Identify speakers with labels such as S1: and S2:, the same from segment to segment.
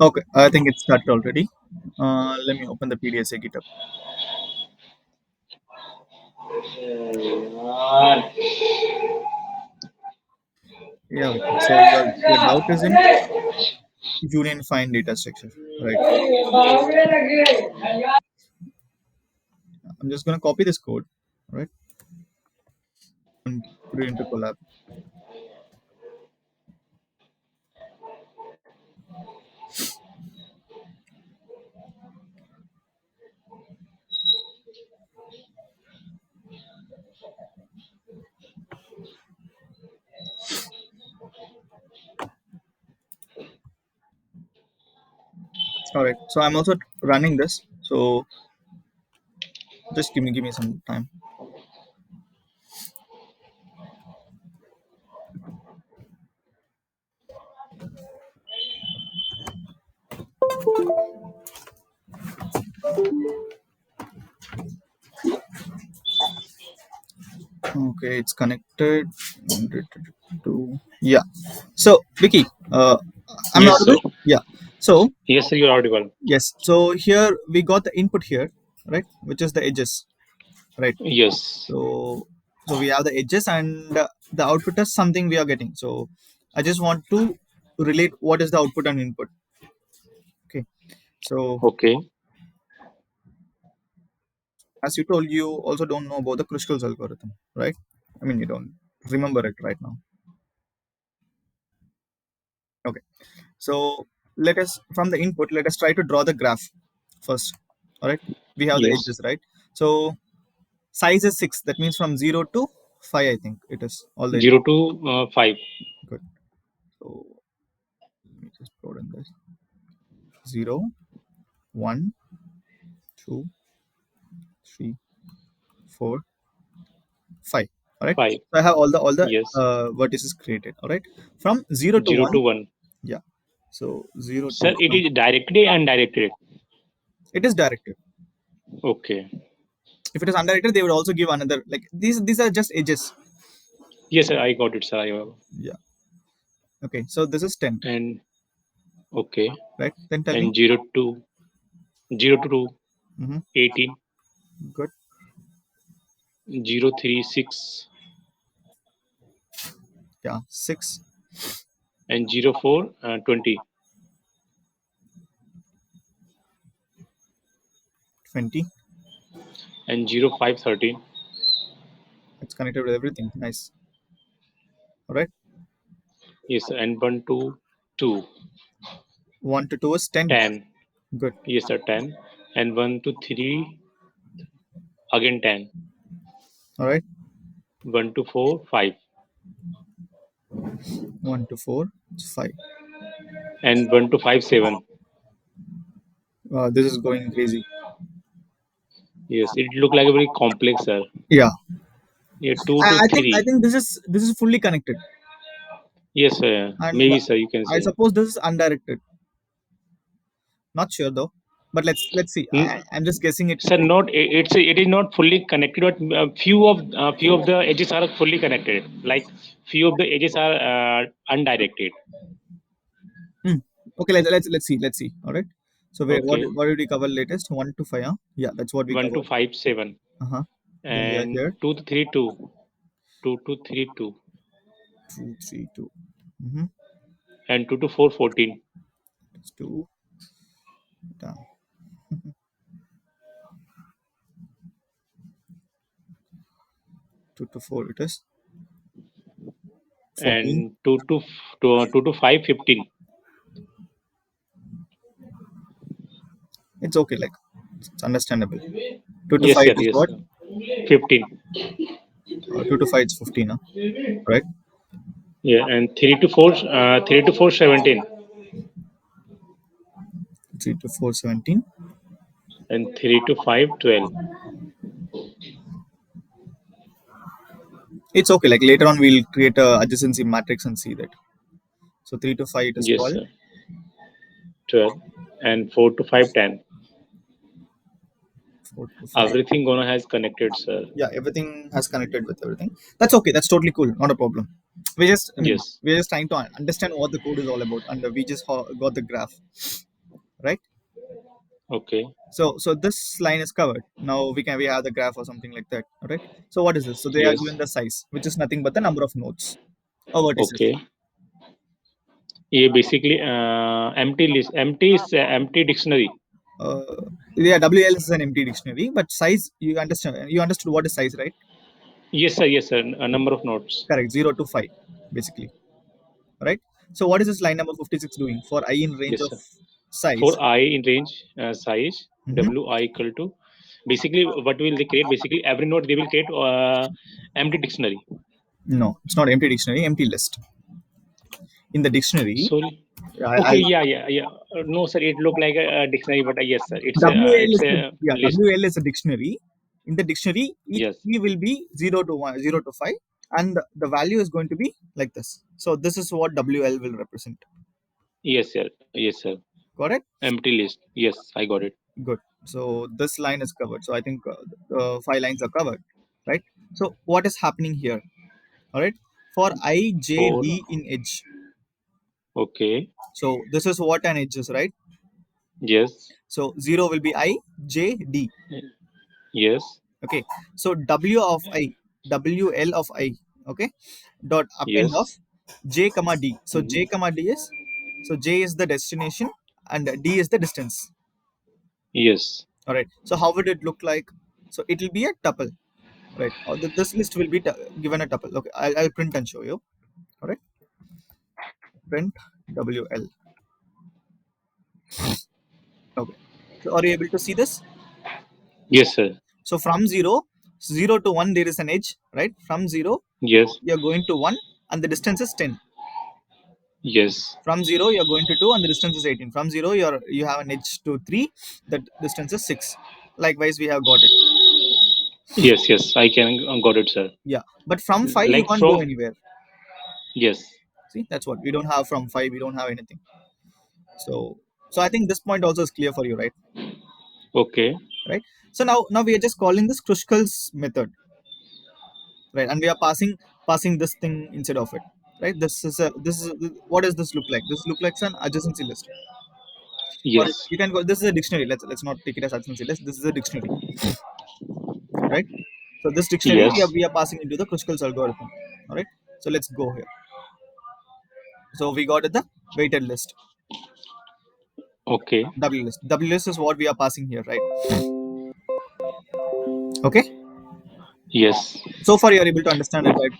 S1: Okay, I think it started already. Let me open the PDSA GitHub. Yeah, okay. So your doubt is in union find data structure, right? I'm just gonna copy this code, right, and put it into collab. All right. So I'm also running this. So just give me some time. Okay, it's connected. To yeah. So Vicky, I'm
S2: Yes, sir.
S1: audible. Yeah. So
S2: Yes, sir. You're audible.
S1: yes. So here we got the input here, right, which is the edges, right?
S2: Yes.
S1: So we have the edges and the output is something we are getting. So I just want to relate what is the output and input. Okay. So
S2: Okay.
S1: as you told, you also don't know about the Kruskal's algorithm, right? I mean, you don't remember it right now. Okay. So let us from the input, let us try to draw the graph first. All right. We have the
S2: Yes.
S1: edges, right? So size is 6. That means from 0 to 5, I think it is all the edges.
S2: 0 to 5.
S1: Good. So let me just put in this 0, 1, 2, 3, 4, 5. All right.
S2: 5.
S1: So I have all the
S2: Yes.
S1: vertices created. All right. From 0 to
S2: 0
S1: 1.
S2: to 1.
S1: Yeah. So 0 to
S2: Sir, it
S1: 1.
S2: is directed and undirected.
S1: It is directed.
S2: Okay.
S1: If it is undirected, they would also give another, like these are just edges.
S2: Yes, sir. I got it, sir.
S1: Yeah. Okay. So this is 10,
S2: And okay.
S1: right? Then tell me.
S2: And 0 to 2,
S1: Mm-hmm.
S2: 18.
S1: Good.
S2: 0 3 6
S1: Yeah. 6,
S2: and 0 4 20
S1: 20.
S2: and 0 5 13.
S1: It's connected with everything. Nice. All right.
S2: Yes, sir. And 1 to 2
S1: 1 to 2 is 10.
S2: 10.
S1: Good.
S2: Yes, sir. 10. And 1 to 3 again 10.
S1: All right.
S2: 1 to 4 5.
S1: 1 to 4 is 5.
S2: And 1 to 5 7.
S1: This is going crazy.
S2: Yes, it look like a very complex, sir.
S1: Yeah.
S2: Yeah, 2
S1: I,
S2: to
S1: I think I
S2: 3.
S1: think this is fully connected,
S2: Yes, sir.
S1: and
S2: Maybe, sir, you can
S1: I
S2: say.
S1: suppose this is undirected. Not sure though, but let's see. I'm just guessing it.
S2: Sir, not it is not fully connected, but few of the edges are fully connected. Like few of the edges are undirected.
S1: Hmm. Okay, let's see. All right. So wait, what
S2: Okay,
S1: what did we cover latest? 1 to 5, huh? Yeah, that's what we
S2: 1 to
S1: covered.
S2: 5 7,
S1: Uh-huh. Then we are
S2: and
S1: here.
S2: 2 to 3 2, 2 to 3 2,
S1: 2, 3, 2. Mm-hmm.
S2: and 2 to 4 14,
S1: It's 2 down. 2 to 4 it is. 14.
S2: and 2 to 5 15.
S1: It's okay, like it's understandable. 2 to
S2: Yes,
S1: 5
S2: sir.
S1: is
S2: Yes,
S1: what?
S2: sir. 15.
S1: 2 to 5 is 15, huh? Right?
S2: Yeah, and 3 to 4 17,
S1: 3 to 4 17.
S2: and 3 to 5 12.
S1: It's okay, like later on we'll create a adjacency matrix and see that. So 3 to 5 it is
S2: Yes,
S1: 12.
S2: sir. 12, and 4 to 5 10.
S1: 4 to 5.
S2: Everything gonna has connected, sir.
S1: Yeah, everything has connected with everything. That's okay. That's totally cool. Not a problem. We just, I mean,
S2: Yes.
S1: we're just trying to understand what the code is all about, and we just got the graph, right?
S2: Okay.
S1: So this line is covered. Now we have the graph or something like that, all right? So what is this? So they are
S2: Yes.
S1: given the size, which is nothing but the number of nodes or vertices.
S2: Okay. Yeah, basically empty list. Empty is empty dictionary.
S1: uh, yeah, WL is an empty dictionary, but size, you understood what is size, right?
S2: Yes, sir. Yes, sir. A number of notes.
S1: Correct, 0 to 5 basically, right? So what is this line number 56 doing for I in range
S2: Yes,
S1: of
S2: sir.
S1: size?
S2: For I in range size,
S1: Mhm.
S2: WI equal to basically what will they create? Basically every node they will create empty dictionary.
S1: No, it's not empty dictionary, empty list. In the dictionary,
S2: Sorry.
S1: I
S2: Okay. Yeah. Yeah. Yeah. No, sir. It look like a dictionary, but yes, sir.
S1: WL
S2: It's
S1: is the,
S2: a
S1: yeah,
S2: list.
S1: WL is a dictionary. In the dictionary, each
S2: Yes.
S1: key will be 0 to 1, 0 to 5, and the value is going to be like this. So this is what WL will represent.
S2: Yes, sir. Yes, sir.
S1: Got it?
S2: Empty list. Yes, I got it.
S1: Good. So this line is covered. So I think the 5 lines are covered, right? So what is happening here? All right. For I, J,
S2: For
S1: D in edge.
S2: okay.
S1: So this is what an edge is, right?
S2: Yes.
S1: So 0 will be I, J, D.
S2: Yes.
S1: Okay. So W of I, WL of I. Okay. Dot append of
S2: Yes.
S1: J comma D. So
S2: Mhm.
S1: J comma D is, so J is the destination and D is the distance.
S2: Yes.
S1: All right. So how would it look like? So it will be a tuple, right? Or this list will be given a tuple. Okay. I'll print and show you. All right. Print WL. Okay. So are you able to see this?
S2: Yes, sir.
S1: So from 0 to 1, there is an edge, right? From 0,
S2: Yes.
S1: you're going to 1, and the distance is 10.
S2: Yes.
S1: From 0, you're going to 2, and the distance is 18. From 0, you have an edge to 3, the distance is 6. Likewise, we have got it.
S2: Yes. Yes. I can got it, sir.
S1: Yeah. But from 5, you
S2: Like
S1: can't go
S2: from
S1: anywhere.
S2: yes.
S1: See, that's what. We don't have from 5, we don't have anything. So I think this point also is clear for you, right?
S2: Okay.
S1: Right. So now we are just calling this Kruskals method, right? And we are passing this thing inside of it, right? This is what does this look like? This look like an adjacency list, or
S2: Yes.
S1: you can go, this is a dictionary. Let's not take it as adjacency list. This is a dictionary, right? So this dictionary
S2: Yes.
S1: we are passing into the Kruskals algorithm. All right. So let's go here. So we got the weighted list,
S2: Okay.
S1: W list. W list is what we are passing here, right? Okay.
S2: Yes.
S1: So far you are able to understand it, right?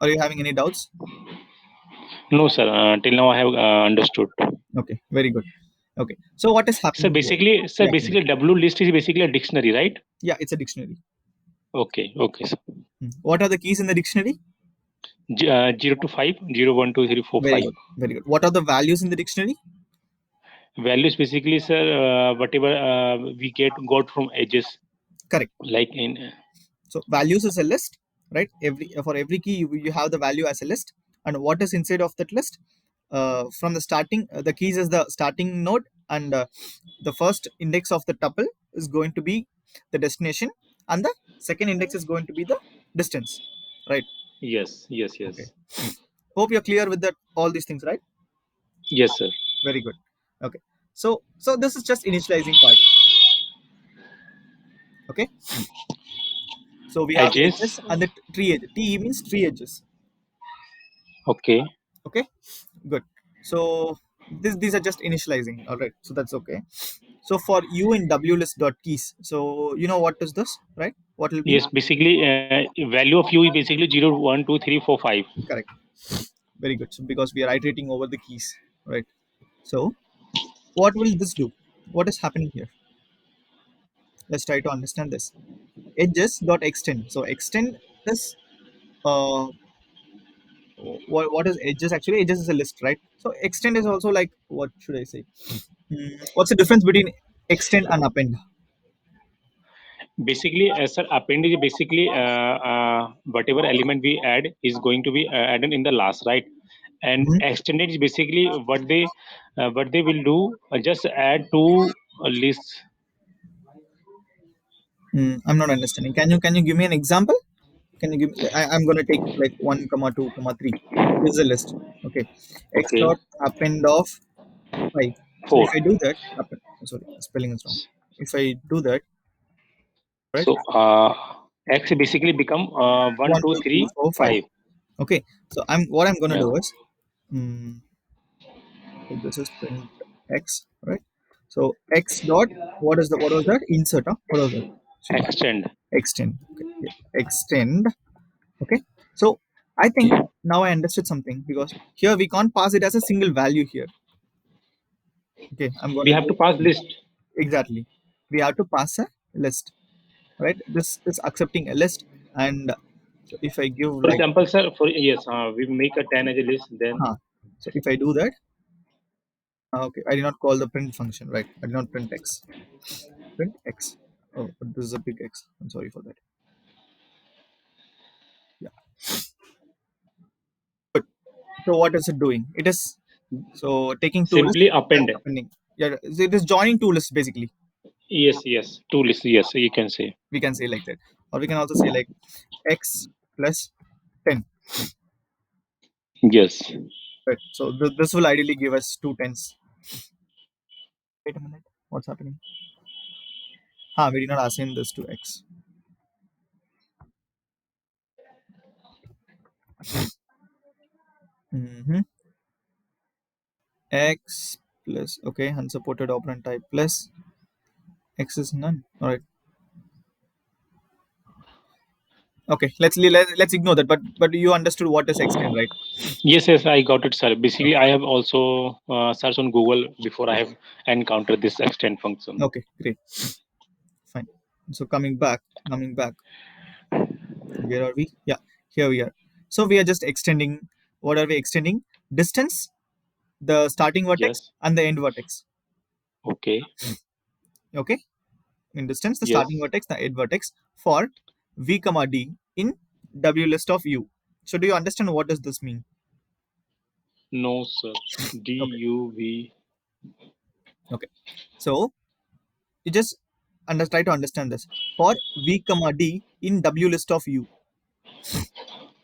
S1: Are you having any doubts?
S2: No, sir. Till now I have understood.
S1: Okay, very good. Okay. So what is happening here?
S2: Sir,
S1: Yeah.
S2: basically W list is basically a dictionary, right?
S1: Yeah, it's a dictionary.
S2: Okay. Okay, sir.
S1: What are the keys in the dictionary?
S2: 0 to 5, 0, 1, 2, 3, 4,
S1: Very
S2: 5.
S1: good. Very good. What are the values in the dictionary?
S2: Values basically, sir, whatever we got from edges,
S1: Correct.
S2: like in
S1: So values is a list, right? For every key, you have the value as a list, and what is inside of that list? From the starting, the keys is the starting node, and the first index of the tuple is going to be the destination, and the second index is going to be the distance, right?
S2: yes, yes,
S1: Okay.
S2: yes,
S1: Hope you're clear with that all these things, right?
S2: yes, sir.
S1: Very good. Okay. So this is just initializing part. Okay. So we have the
S2: Edges.
S1: edges and the tree edge. T means tree edges.
S2: Okay.
S1: Okay. Good. So these are just initializing. All right. So that's okay. So for u in wlist dot keys. So you know what is this, right? What will be
S2: Yes, basically, value of u is basically 0, 1, 2, 3, 4, 5.
S1: correct? Very good. So because we are iterating over the keys, right? So what will this do? What is happening here? Let's try to understand this. Edges dot extend. So extend this. What is edges? Actually, edges is a list, right? So extend is also like, what should I say? What's the difference between extend and append?
S2: Basically, sir, append is basically whatever element we add is going to be added in the last, right? And
S1: Mhm.
S2: extended is basically what they will do, just add to a list.
S1: I'm not understanding. Can you give me an example? Can you give me, I'm going to take like 1 comma 2 comma 3. This is a list. Okay, x
S2: Okay.
S1: dot append of 5. So if
S2: 4.
S1: I do that, append, sorry, spelling is wrong. If I do that, right,
S2: So X basically become 1,
S1: 1
S2: 2,
S1: 2 3
S2: 3,
S1: 4 5.
S2: 5.
S1: Okay, so I'm going to
S2: Yeah.
S1: do is, mm, so this is print x, right? So x dot, what was that? Insert, huh? What was that? See,
S2: Extend.
S1: extend. Okay, yeah. Extend. Okay, so I think
S2: Okay.
S1: now I understood something, because here we can't pass it as a single value here. Okay, I'm
S2: We
S1: gonna
S2: have to
S1: do
S2: pass list.
S1: exactly. We have to pass a list, right? This is accepting a list, and so if I give
S2: For
S1: like,
S2: example, sir, for yes, we make a 10 as a list. Then
S1: so if I do that, okay, I did not call the print function, right? I did not print x. Print x. Oh, but this is a big X. I'm sorry for that. Yeah. Good. So what is it doing? It is so taking two lists
S2: simply
S1: and
S2: append.
S1: appending. Yeah, it is joining two lists basically.
S2: Yes, yes. Two lists. Yes, you can say.
S1: We can say like that, or we can also say like x plus 10.
S2: Yes.
S1: Right. So this will ideally give us two tens. Wait a minute. What's happening? We did not assign this to x. Mm-hmm. X plus, okay, unsupported operand type plus x is none. All right. Okay. Let's ignore that. But you understood what is extend, right?
S2: Yes, yes, I got it, sir. Basically, I have also searched on Google before I have encountered this extend function.
S1: Okay. Great. Fine. So coming back. Where are we? Yeah. Here we are. So we are just extending. What are we extending? Distance, the starting vertex,
S2: Yes.
S1: and the end vertex.
S2: Okay.
S1: Okay. In distance, the starting
S2: Yes.
S1: vertex, the end vertex for v comma d in w list of u. So do you understand what does this mean?
S2: No, sir.
S1: Okay.
S2: DUV.
S1: Okay. So you just try to understand this. For v comma d in w list of u.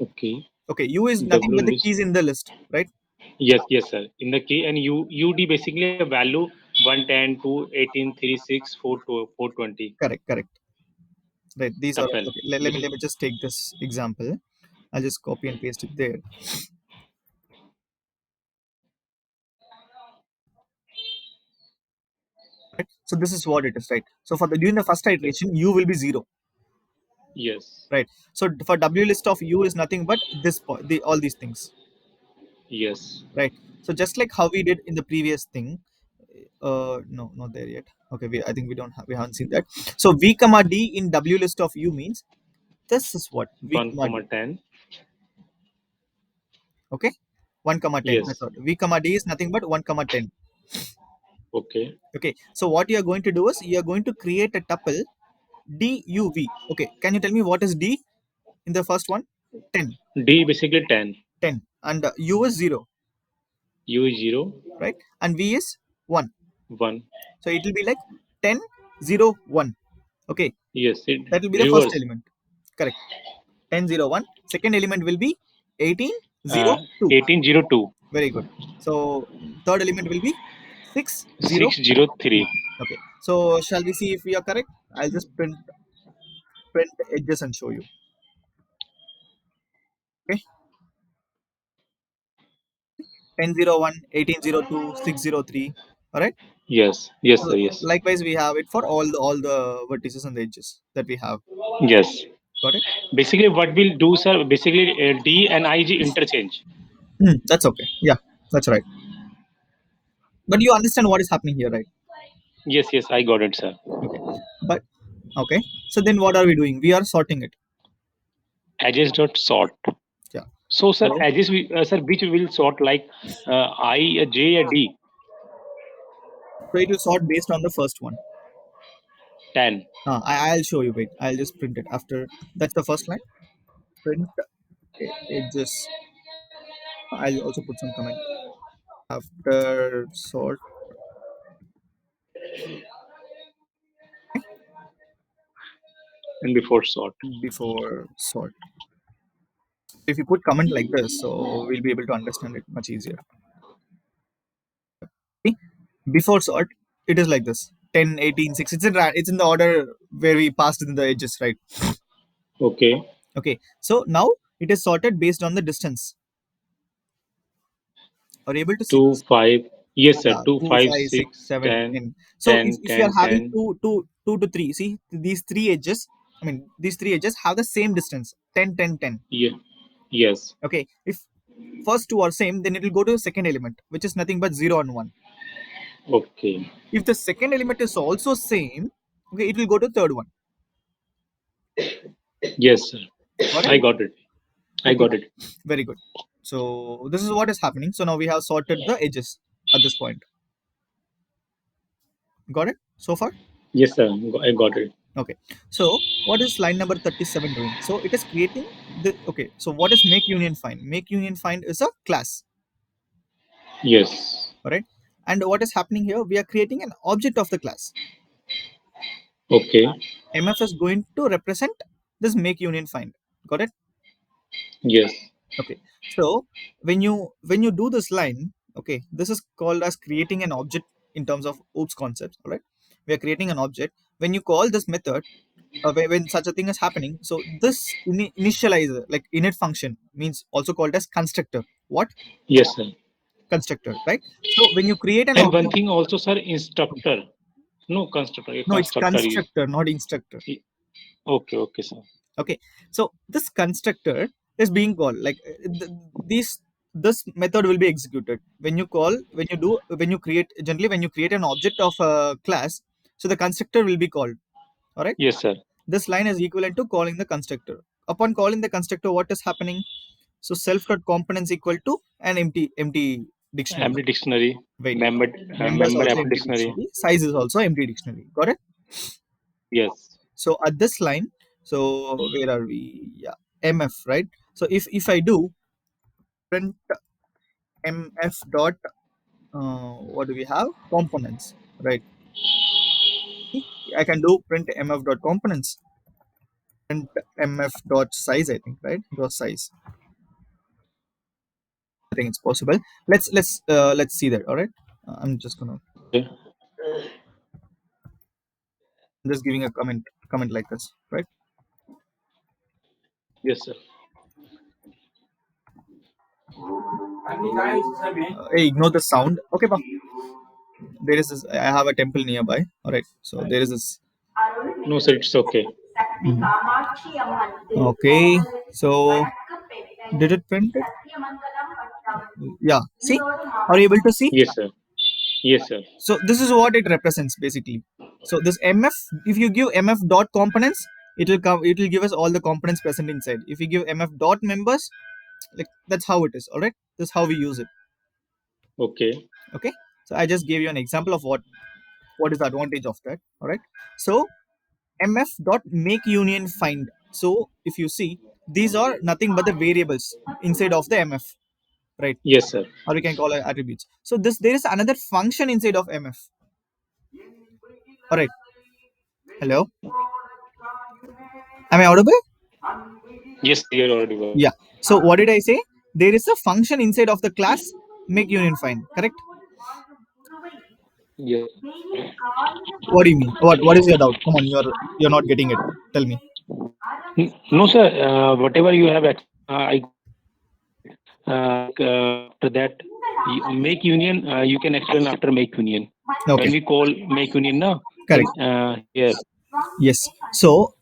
S2: Okay.
S1: Okay. U is nothing
S2: W
S1: but the
S2: list.
S1: keys in the list, right?
S2: Yes, yes, sir. In the key and UD basically a value 110, 218, 36, 420.
S1: Correct. Correct. Right. These are
S2: FL.
S1: okay.
S2: This
S1: Let
S2: is
S1: me just take this example. I'll just copy and paste it there. Right. So this is what it is, right? So for the during the first
S2: yes.
S1: iteration, u will be zero,
S2: Yes.
S1: right? So for w list of u is nothing but this all these things,
S2: Yes.
S1: right? So just like how we did in the previous thing, no, not there yet. Okay, I think we haven't seen that. So v comma d in w list of u means this is what v
S2: 1
S1: comma
S2: comma
S1: d.
S2: 10.
S1: Okay, 1 comma 10. That's
S2: Yes.
S1: what v comma d is nothing but 1 comma 10.
S2: Okay.
S1: Okay, so what you are going to do is you are going to create a tuple duv. Okay, can you tell me what is d in the first one? 10.
S2: D basically 10.
S1: 10 and u is 0,
S2: U is 0,
S1: right? And v is 1.
S2: 1.
S1: So it will be like 10 0 1. Okay,
S2: Yes. It
S1: that will be the first
S2: reverse.
S1: element. Correct. 10 0 1. Second element will be 18 0
S2: Uh,
S1: 2.
S2: 1802.
S1: Very good. So third element will be 6 0 3.
S2: 603.
S1: Okay, so shall we see if we are correct? I'll just print edges and show you. Okay, 10 0 1, 18 0 2, 6 0 3. All right.
S2: Yes. Yes,
S1: So
S2: sir. Yes.
S1: likewise, we have it for all the vertices and the edges that we have.
S2: Yes.
S1: Got it?
S2: Basically, what we'll do, sir, basically D and IG interchange.
S1: That's okay. Yeah, that's right. But you understand what is happening here, right?
S2: Yes, yes, I got it, sir.
S1: Okay. But okay. So then what are we doing? We are sorting it.
S2: Edges dot sort.
S1: Yeah.
S2: So, sir,
S1: So
S2: edges, sir, which will sort like I, a J, a D,
S1: so it will sort based on the first one.
S2: 10.
S1: I'll show you. Wait. I'll just print it after. That's the first line. Print edges. I'll also put some comment after sort
S2: And before sort.
S1: before sort. If you put comment like this, so we'll be able to understand it much easier. See, before sort, it is like this: 10, 18, 6. It's in the order where we passed in the edges, right?
S2: Okay.
S1: Okay, so now it is sorted based on the distance. Are you able to see
S2: Two
S1: this?
S2: five. Yes, sir.
S1: Yeah,
S2: Two
S1: 2,
S2: five
S1: 5, 6,
S2: six
S1: 7,
S2: ten
S1: 10. So if,
S2: ten
S1: if you are
S2: ten
S1: having
S2: ten.
S1: two to 3, see these three edges, these three edges have the same distance: 10, 10, 10.
S2: Yeah. Yes.
S1: Okay, if first two are same, then it will go to the second element, which is nothing but 0 and 1.
S2: Okay.
S1: If the second element is also same, okay, it will go to third one.
S2: Yes, sir.
S1: Got it?
S2: I got it. I
S1: Okay,
S2: got it.
S1: very good. So this is what is happening. So now we have sorted the edges at this point. Got it so far?
S2: Yes, sir. I got it.
S1: Okay. So what is line number 37 doing? So it is creating the, okay. So what is make union find? Make union find is a class,
S2: Yes.
S1: all right? And what is happening here? We are creating an object of the class.
S2: Okay.
S1: MF is going to represent this make union find. Got it?
S2: Yes.
S1: Okay. So when you do this line, okay, this is called as creating an object in terms of OOPS concepts. All right. We are creating an object. When you call this method, when such a thing is happening, so this initializer, like init function, means also called as constructor. What?
S2: Yes, sir.
S1: Constructor, right? So when you create an
S2: And one
S1: object,
S2: thing also, sir, instructor. No constructor. A
S1: no, it's
S2: constructor is.
S1: constructor, not instructor.
S2: Okay. Okay, sir.
S1: Okay, so this constructor is being called like these this method will be executed when you call, when you create, generally when you create an object of a class, so the constructor will be called. All right,
S2: Yes, sir.
S1: this line is equivalent to calling the constructor. Upon calling the constructor, what is happening? So self dot components equal to an empty dictionary.
S2: Empty dictionary.
S1: Wait,
S2: Member.
S1: members
S2: Member
S1: also
S2: empty
S1: empty
S2: dictionary.
S1: dictionary, size is also empty dictionary. Got it?
S2: Yes.
S1: So at this line, so where are we? Yeah, mf, right? So if I do print mf dot, what do we have? Components, right? I can do print mf dot components, print mf dot size, I think, right? It was size. I think it's possible. Let's see that. All right. I'm just gonna,
S2: Okay.
S1: just giving a comment like this, right?
S2: Yes, sir.
S1: Hey, ignore the sound. Okay, pa. There is this. I have a temple nearby. All right. So there is this.
S2: No, sir. It's okay.
S1: Okay. So did it print it? Yeah. See? Are you able to see?
S2: Yes, sir. Yes, sir.
S1: So this is what it represents basically. So this mf, if you give mf dot components, it will come. It will give us all the components present inside. If you give mf dot members, like that's how it is. All right. This is how we use it.
S2: Okay.
S1: Okay. So I just gave you an example of what is the advantage of that. All right. So mf dot make union find. So if you see, these are nothing but the variables inside of the mf, right?
S2: Yes, sir.
S1: Or we can call it attributes. So this, there is another function inside of mf. All right. Hello, am I audible?
S2: Yes, sir. You're audible.
S1: Yeah. So what did I say? There is a function inside of the class make union find. Correct.
S2: Yes.
S1: What do you mean? What is your doubt? Come on, you're not getting it. Tell me.
S2: No, sir. Whatever you have, I after that, make union. You can explain after make union.
S1: Okay.
S2: When we call make union, no,
S1: Correct.
S2: then here,
S1: Yes. So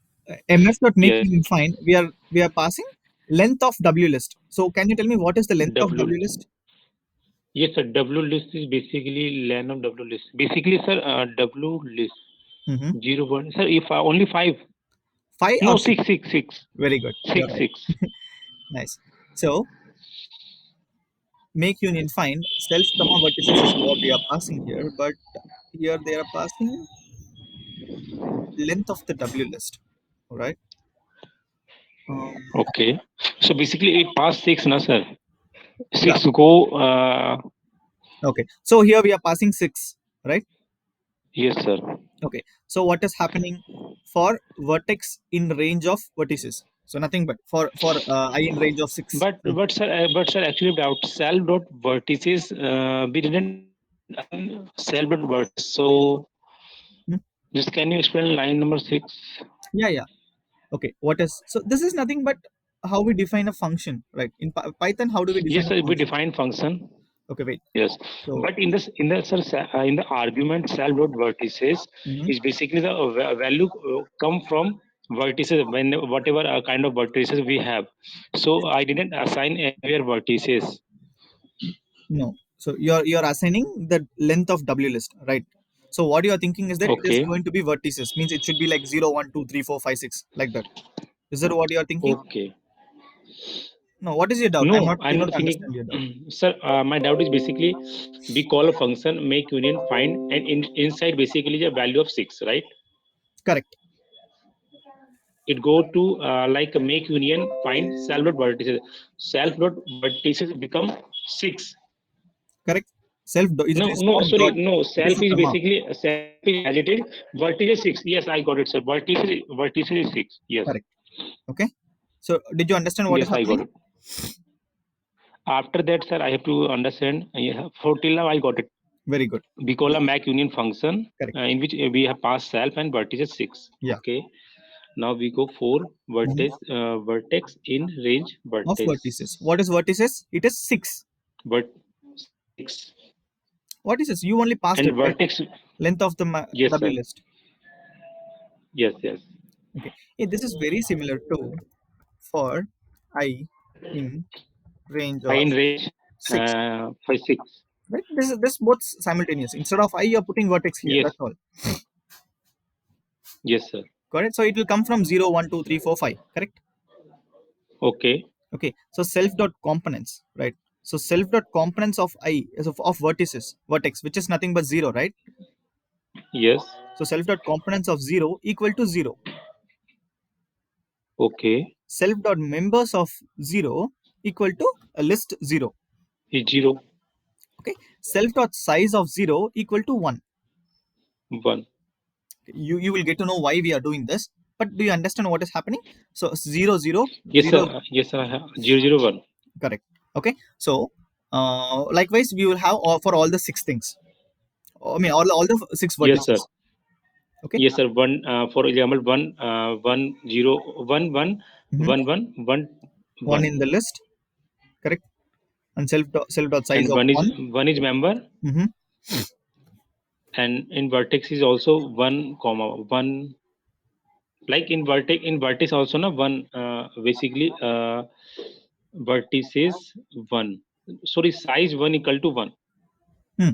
S1: mf dot make
S2: yes,
S1: union find. We are passing length of w list. So can you tell me what is the length of
S2: W.
S1: w list?
S2: Yes, sir. W list is basically len of W list. Basically, sir, W list
S1: Mm-hmm.
S2: 0 1. Sir, if only five.
S1: Five or
S2: No,
S1: six?
S2: six, six, six,
S1: Very good. You're
S2: six,
S1: right.
S2: six.
S1: Nice. So make union find self comma vertices is what we are passing here, but here they are passing length of the W list. All right. Um,
S2: Okay. So basically, it passed six, na sir.
S1: yeah.
S2: Six go.
S1: Okay. So here we are passing six, right?
S2: Yes, sir.
S1: Okay. So what is happening for vertex in range of vertices? So nothing but for I in range of 6.
S2: But sir, actually, without self dot vertices, we didn't assign self dot vertices. So
S1: Hmm?
S2: just can you explain line number 6?
S1: Yeah, yeah. Okay, what is, so this is nothing but how we define a function, right? In Python, how do we
S2: Yes,
S1: define a
S2: sir, we
S1: function?
S2: define function.
S1: Okay, wait.
S2: Yes,
S1: So
S2: but in the argument self dot vertices
S1: mhm.
S2: is basically the value come from vertices when whatever kind of vertices we have. So I didn't assign anywhere vertices.
S1: No, so you're assigning the length of W list, right? So what you are thinking is that it is
S2: Okay,
S1: going to be vertices, means it should be like 0, 1, 2, 3, 4, 5, 6, like that. Is that what you are thinking?
S2: okay.
S1: No, what is your doubt? I'm
S2: No,
S1: not
S2: I'm
S1: able
S2: not
S1: to understand
S2: thinking,
S1: your doubt.
S2: sir. My doubt is basically we call a function make union find, and inside basically the value of 6, right?
S1: Correct.
S2: It go to like a make union find self dot vertices. Self dot vertices become 6.
S1: Correct. It
S2: No,
S1: is
S2: no,
S1: not
S2: sorry,
S1: dot.
S2: no.
S1: It is
S2: Self
S1: a
S2: is
S1: comma.
S2: basically as it is. Vertices 6. Yes, I got it, sir. Vertices is 6. Yes,
S1: Correct. Okay. So did you understand what is
S2: yes, I
S1: happening?
S2: got it. After that, sir, I have to understand. Yeah, for till now, I got it.
S1: Very good.
S2: We call a Mac union function
S1: Correct.
S2: in which we have passed self and vertices 6.
S1: Yeah.
S2: Okay. Now we go for
S1: Mhm.
S2: vertex in range
S1: Of vertices.
S2: vertex.
S1: What is vertices? It is 6.
S2: Vert 6
S1: What is this? You only passed
S2: and
S1: it, right?
S2: vertex.
S1: Length of the
S2: Yes,
S1: W
S2: sir.
S1: list.
S2: Yes, yes.
S1: Okay. Hey, this is very similar to for I in range
S2: I
S1: of
S2: in range
S1: 6.
S2: for 6.
S1: Right? This both simultaneous. Instead of I, you're putting vertex here.
S2: Yes,
S1: That's all.
S2: yes, sir.
S1: Correct. So it will come from 0, 1, 2, 3, 4, 5. Correct.
S2: Okay.
S1: Okay. So self dot components, right? So self dot components of I is of vertices, vertex, which is nothing but 0, right?
S2: Yes.
S1: So self dot components of 0 equal to 0.
S2: Okay.
S1: Self dot members of 0 equal to a list 0.
S2: Is 0,
S1: Okay. Self dot size of 0 equal to 1.
S2: 1.
S1: You will get to know why we are doing this, but do you understand what is happening? So 0, 0,
S2: Yes,
S1: 0.
S2: sir. Yes, sir. I have 001.
S1: Correct. Okay. So likewise we will have for all the six things, I mean all the six
S2: Yes, sir.
S1: vertices. Okay.
S2: Yes, sir. One, for example, 1, 1, 0, 1, 1,
S1: Mhm.
S2: 1, 1, 1,
S1: One
S2: 1.
S1: in the list. Correct. And self dot size
S2: And
S1: of 1.
S2: one is member,
S1: Mhm.
S2: and in vertex is also 1 comma 1. Like in vertex also na 1 basically vertex is 1. Sorry, size 1 equal to 1.
S1: Hmm.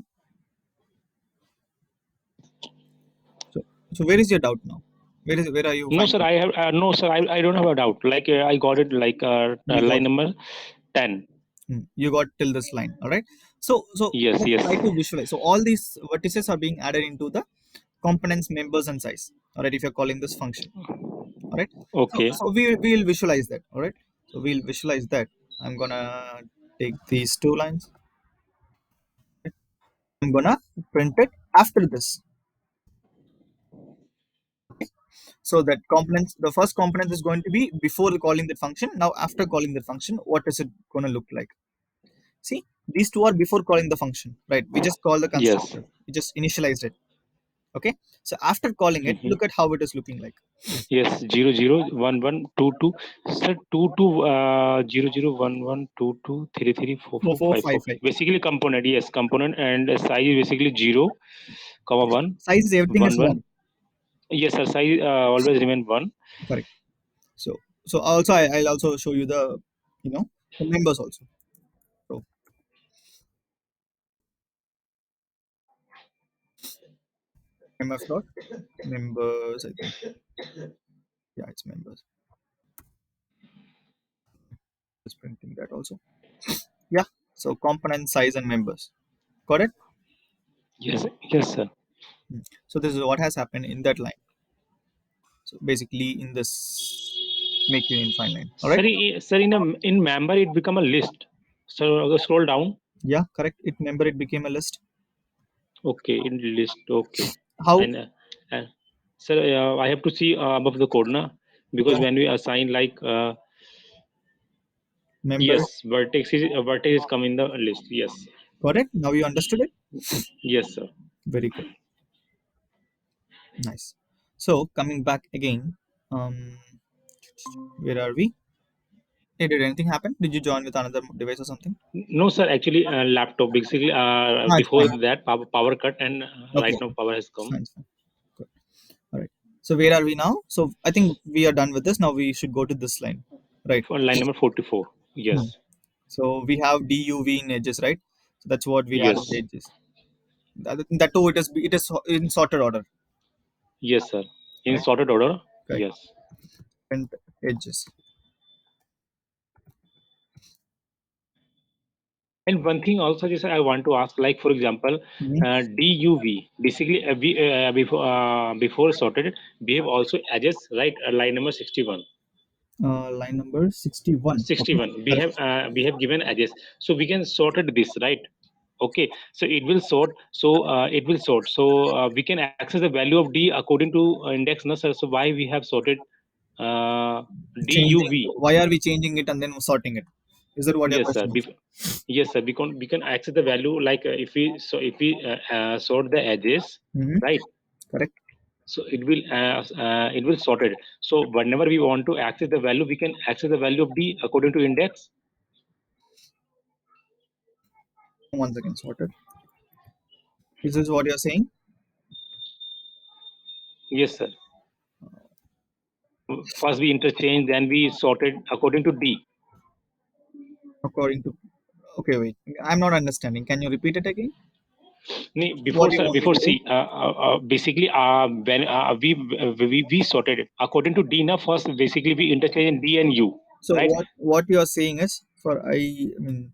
S1: So where is your doubt now? Where are you
S2: No, sir.
S1: finding?
S2: I have no, sir. I don't have a doubt. Like I got it. Like
S1: You got
S2: line number 10.
S1: you got till this line. All right. So
S2: Yes,
S1: just
S2: yes.
S1: try to visualize. So all these vertices are being added into the components, members, and size. All right. If you're calling this function. All right. So
S2: Okay.
S1: so we'll visualize that. All right. So we'll visualize that. I'm gonna take these two lines. I'm gonna print it after this. So that components, the first component is going to be before calling the function. Now after calling the function, what is it gonna look like? See, these two are before calling the function, right? We just call the
S2: Yes.
S1: constructor. We just initialized it. Okay. So after calling it,
S2: Hmm.
S1: look at how it is looking like.
S2: Yes. 0, 0, 1, 1, 2, 2. Sir, 2, 2, 0, 0, 1, 1, 2, 2, 3, 3, 4,
S1: Four,
S2: 4,
S1: four,
S2: 5,
S1: five,
S2: 4.
S1: five.
S2: Basically component. Yes, component and size is basically 0, comma 1,
S1: Size is everything is
S2: 1, 1.
S1: one.
S2: Yes, sir. Size always remain 1.
S1: Correct. So so also I'll also show you the the members also. So mf dot members, I think. Yeah, it's members. Just printing that also. Yeah. So component size and members. Got it?
S2: Yes, yes, sir.
S1: So this is what has happened in that line. So basically in this make union find line. All right.
S2: Sir, sir, in member it become a list. So scroll down.
S1: Yeah, correct. It member it became a list.
S2: Okay, in list. Okay,
S1: How?
S2: and sir, I have to see above the code, na? because
S1: Yeah,
S2: when we assign like
S1: members.
S2: yes, vertex is come in the list. Yes,
S1: Got it? Now you understood it?
S2: yes, sir.
S1: Very good. Nice. So coming back again, um, where are we? Hey, did anything happen? Did you join with another device or something?
S2: No, sir. Actually, laptop. Basically,
S1: Ah, it's
S2: before
S1: fine.
S2: that power cut, and
S1: Okay,
S2: right now
S1: okay.
S2: power has
S1: It's
S2: come.
S1: fine, it's fine. Good. All right. So where are we now? So I think we are done with this. Now we should go to this line. Right.
S2: For line number 44.
S1: Hmm.
S2: Yes,
S1: So we have DUV in edges, right? So that's what we have in the
S2: yes,
S1: edges. That too, it is in sorted order,
S2: yes, sir. In
S1: right?
S2: sorted order.
S1: Correct.
S2: Yes.
S1: And edges.
S2: And one thing also, just I want to ask, like for example,
S1: Mhm.
S2: DUV. Basically, before sorted, we have also edges, right? Line number 61.
S1: Line number 61. Okay.
S2: 61.
S1: Correct.
S2: We have given edges, so we can sorted this, right? Okay, so it will sort. So it will sort. So we can access the value of D according to index, no, sir. So why we have sorted uh,
S1: Changing.
S2: DUV?
S1: Why are we changing it and then sorting it? Is that what your
S2: Yes, sir.
S1: question is?
S2: Yes, sir. We can access the value like if we sort the edges,
S1: Mm-hmm.
S2: right?
S1: Correct.
S2: So it will sort it. So whenever we want to access the value, we can access the value of D according to index.
S1: One second, sorted. Is this what you're saying?
S2: Yes, sir. First we interchange, then we sorted according to D.
S1: According to. Okay, wait. I'm not understanding. Can you repeat it again?
S2: Before
S1: What do you
S2: sir,
S1: want me
S2: before
S1: to do?
S2: C, basically when we sorted it according to D. Now first basically we interchange D and U,
S1: So
S2: right?
S1: what you are saying is for I mean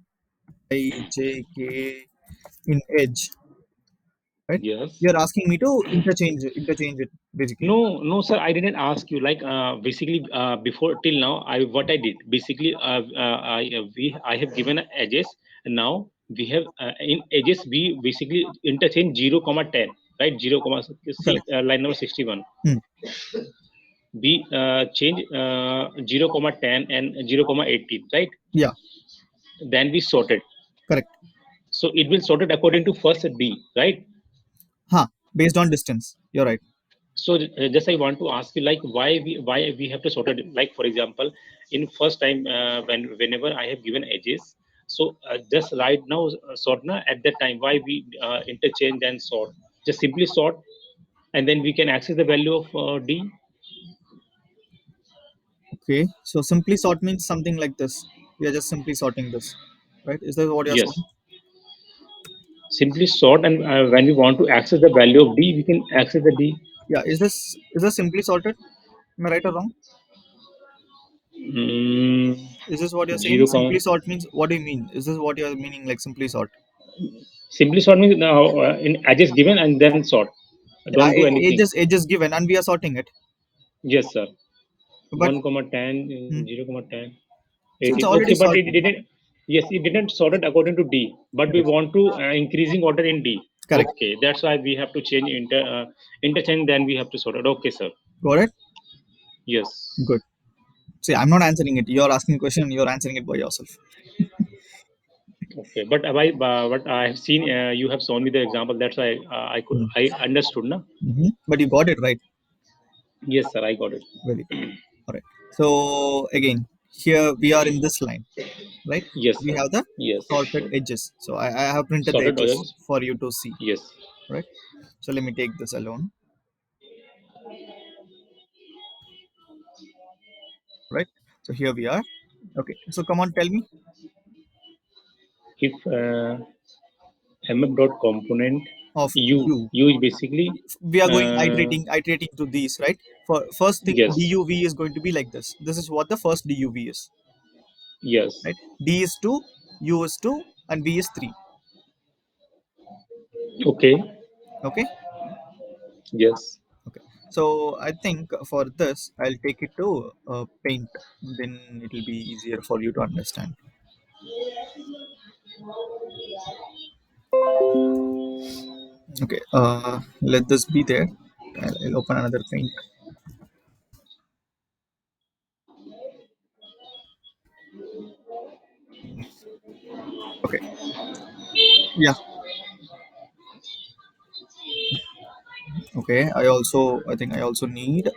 S1: I J K in edge, right?
S2: Yes.
S1: You're asking me to interchange it basically.
S2: No, no, sir. I didn't ask you. Like, basically, before till now, what I did basically, I have given edges, and now we have in edges we basically interchange 0, 10, right? 0, see
S1: Correct.
S2: line number 61.
S1: Hmm.
S2: We change 0, 10 and 0, 18, right?
S1: Yeah.
S2: Then we sorted.
S1: Correct.
S2: So it will sorted according to first D, right?
S1: Huh. Based on distance. You're right.
S2: So just I want to ask you, like, why we have to sort it. Like for example, in first time whenever I have given edges, so just right now sort na at that time why we interchange and sort. Just simply sort, and then we can access the value of D.
S1: Okay. So simply sort means something like this. We are just simply sorting this, right? Is that what you're
S2: Yes,
S1: saying?
S2: simply sort, and when we want to access the value of D, we can access the D.
S1: Yeah. Is this simply sorted? Am I right or wrong?
S2: Mm,
S1: Is this what you're saying?
S2: 0,
S1: Simply sort means what do you mean? Is this what you're meaning like simply sort?
S2: simply sort means now in edges given and then sort.
S1: Yeah,
S2: Don't do anything.
S1: age is given and we are sorting it.
S2: Yes, sir.
S1: But
S2: 1, 10,
S1: hmm,
S2: 0, 10.
S1: so it's
S2: 18.
S1: already
S2: Okay, but it
S1: sorted.
S2: didn't. Yes, it didn't sort it according to D, but we
S1: Correct.
S2: want to increasing order in D.
S1: Correct.
S2: Okay, that's why we have to change interchange. Then we have to sort it. Okay, sir.
S1: Got it?
S2: Yes.
S1: Good. See, I'm not answering it. You're asking a question, you're answering it by yourself.
S2: Okay, but what I have seen, you have shown me the example. That's why I understood, na?
S1: But you got it right.
S2: Yes, sir. I got it.
S1: Very good. All right. So again, here we are in this line, right?
S2: Yes,
S1: We
S2: sir.
S1: have the
S2: Yes.
S1: sorted edges. So I have printed the
S2: Sorted
S1: edges
S2: oils.
S1: for you to see,
S2: Yes.
S1: right? So let me take this alone, right? So here we are. Okay. So come on, tell me
S2: If mf dot component
S1: of U.
S2: u is basically
S1: We are going
S2: uh,
S1: iterating to these, right? For first thing,
S2: yes,
S1: DUV is going to be like this. This is what the first DUV is,
S2: yes.
S1: right? D is 2, U is 2, and V is 3.
S2: Okay.
S1: Okay.
S2: Yes.
S1: Okay. So I think for this, I'll take it to paint. Then it will be easier for you to understand. Okay. Let this be there. I'll open another paint. Yeah. Okay. I think I also need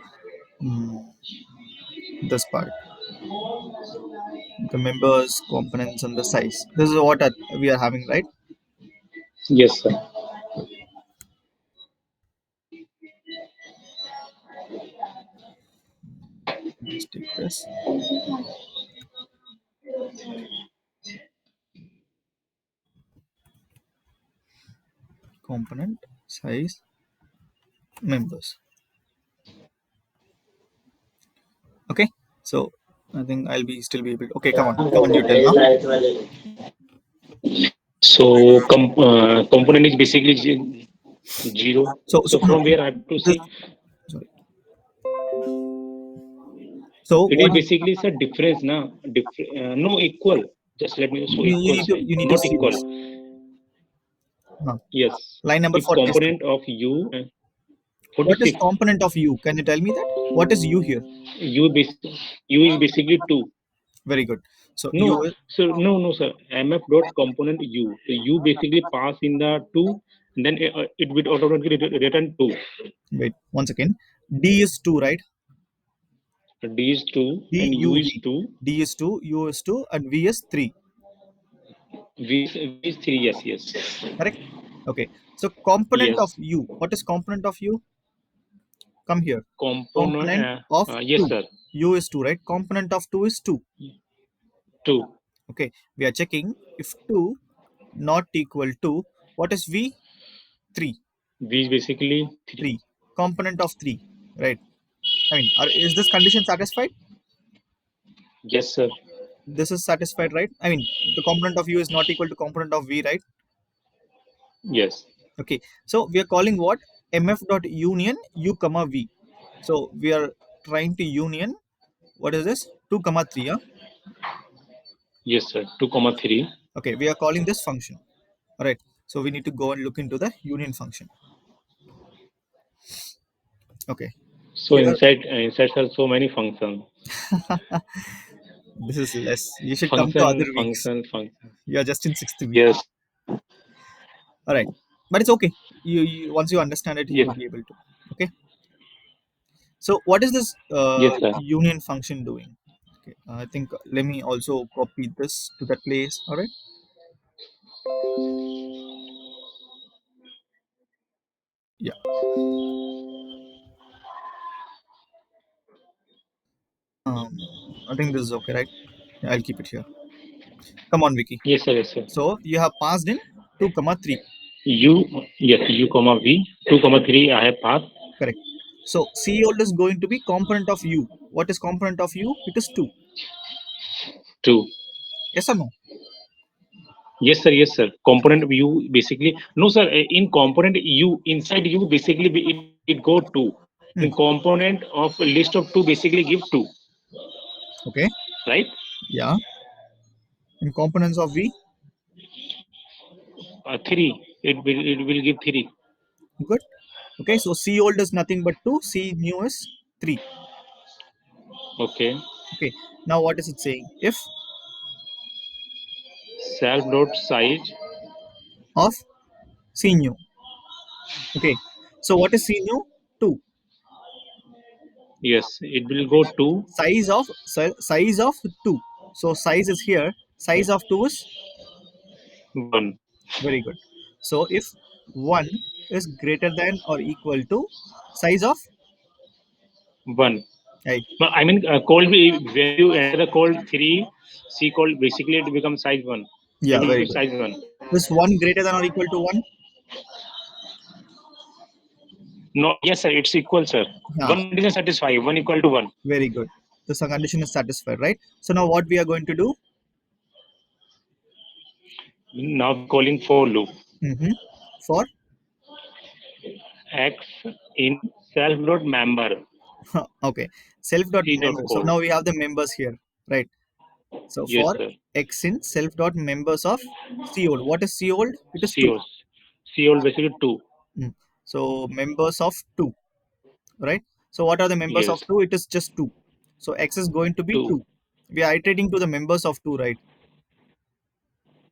S1: this part, the members, components, and the size. This is what we are having, right?
S2: Yes, sir.
S1: Good. Just take this component, size, members. Okay. So I think I'll be still be able to. Okay, come on, you tell now.
S2: So component is basically zero.
S1: So
S2: So
S1: no,
S2: from where I have to
S1: this,
S2: see,
S1: sorry. So
S2: it
S1: what
S2: is basically it's a difference, na? No equal. Just let me so
S1: you
S2: equal
S1: need to
S2: sign,
S1: you need to
S2: not
S1: see
S2: equal.
S1: this. Huh.
S2: Yes,
S1: Line number
S2: it's
S1: 40 is
S2: component of u and
S1: what is
S2: 46.
S1: component of u? Can you tell me that? What is u here?
S2: U bas u is basically two.
S1: Very good. So
S2: No,
S1: u is,
S2: so no, sir. MF dot component u. So u basically pass in the two, and then it will automatically return two.
S1: wait one second. D is 2, right?
S2: D is two
S1: D
S2: and
S1: u
S2: U is
S1: v.
S2: two.
S1: D is 2, u is 2, and v is 3.
S2: V is three. Yes, yes,
S1: Correct? Okay. So component of
S2: yes.
S1: u. What is component of u? Come here.
S2: Component.
S1: Component of
S2: Yes,
S1: 2.
S2: sir.
S1: U is 2, right? Component of 2 is 2.
S2: Two.
S1: Okay. We are checking if 2 not equal to, what is v? 3.
S2: V is basically
S1: 3.
S2: three.
S1: Component of 3. Right. I mean, is this condition satisfied?
S2: Yes, sir.
S1: This is satisfied, right? I mean, the component of u is not equal to component of v, right?
S2: Yes,
S1: Okay. So we are calling what? Mf dot union u comma v. So we are trying to union, what is this? 2 comma 3. Huh?
S2: yes, sir. 2 comma 3.
S1: Okay. We are calling this function. All right. So we need to go and look into the union function. Okay.
S2: So
S1: Here,
S2: inside are so many functions.
S1: this is less. You should come to other
S2: Function,
S1: weeks.
S2: function, function.
S1: You are just in sixth week.
S2: Yes,
S1: All right. But it's okay. Once you understand it, you
S2: yes,
S1: will be able to. Okay. So what is this
S2: yes, sir.
S1: union function doing? Okay. I think let me also copy this to that place. All right. Yeah. I think this is okay, right? Yeah, I'll keep it here. Come on, Vicky.
S2: Yes, sir. Yes, sir.
S1: So you have passed in 2 comma 3.
S2: U, yes, U comma V. 2 comma 3. I have passed
S1: Correct. So C old is going to be component of U. What is component of U? It is 2.
S2: two.
S1: Yes or no?
S2: Yes, sir. Yes, sir. Component U basically. No, sir. In component U, inside U basically it go two.
S1: Hmm.
S2: In component of list of two basically give two,
S1: Okay.
S2: right?
S1: Yeah. And components of V.
S2: Three. It will give three.
S1: Good. Okay. So C old is nothing but 2. C new is 3.
S2: Okay.
S1: Okay. Now what is it saying? If
S2: Self dot size.
S1: of C new. Okay. So what is C new? 2.
S2: Yes, it will go two.
S1: Size of 2. So size is here. Size of 2 is
S2: One.
S1: very good. So if 1 is greater than or equal to size of,
S2: One.
S1: right?
S2: No, I mean, call when you enter the call three, C call basically it becomes size one. It
S1: Yeah,
S2: will
S1: very
S2: give
S1: good.
S2: size one.
S1: Is 1 greater than or equal to 1?
S2: No, yes, sir, it's equal, sir.
S1: Yeah,
S2: One condition satisfy, one equal to one.
S1: very good. The condition is satisfied, right? So now what we are going to do?
S2: Now calling for loop.
S1: Hmm. For
S2: X in self dot member,
S1: okay, self dot
S2: C dot
S1: member. So
S2: code.
S1: now we have the members here, right? So
S2: Yes,
S1: for
S2: sir.
S1: x in self dot members of C old. What is C old? It is 2.
S2: C O. C all basically two.
S1: Mm. So members of 2, right? So what are the members of
S2: Yes,
S1: 2? It is just 2. So x is going to be
S2: two.
S1: 2. We are iterating to the members of 2, right?